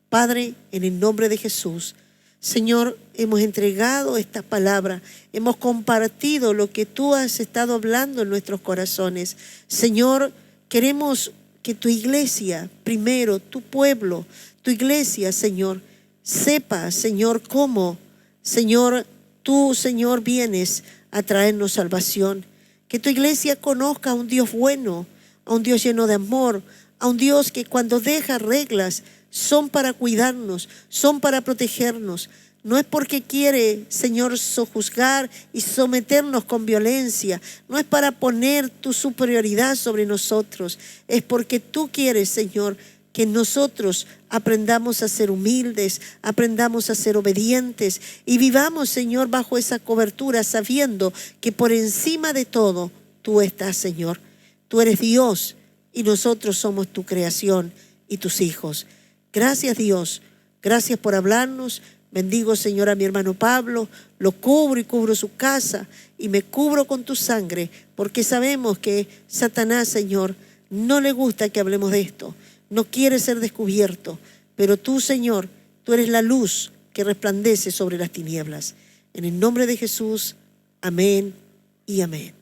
Padre, en el nombre de Jesús, Señor, hemos entregado esta palabra, hemos compartido lo que tú has estado hablando en nuestros corazones. Señor, queremos que tu iglesia, primero, tu pueblo, tu iglesia, Señor, sepa, Señor, cómo, Señor, tú, Señor, vienes a traernos salvación. Que tu iglesia conozca a un Dios bueno, a un Dios lleno de amor, a un Dios que cuando deja reglas son para cuidarnos, son para protegernos. No es porque quiere, Señor, sojuzgar y someternos con violencia. No es para poner tu superioridad sobre nosotros. Es porque tú quieres, Señor, que nosotros aprendamos a ser humildes, aprendamos a ser obedientes y vivamos, Señor, bajo esa cobertura, sabiendo que por encima de todo tú estás, Señor. Tú eres Dios y nosotros somos tu creación y tus hijos. Gracias, Dios. Gracias por hablarnos. Bendigo, Señor, a mi hermano Pablo, lo cubro y cubro su casa y me cubro con tu sangre, porque sabemos que Satanás, Señor, no le gusta que hablemos de esto, no quiere ser descubierto, pero tú, Señor, tú eres la luz que resplandece sobre las tinieblas. En el nombre de Jesús, amén y amén.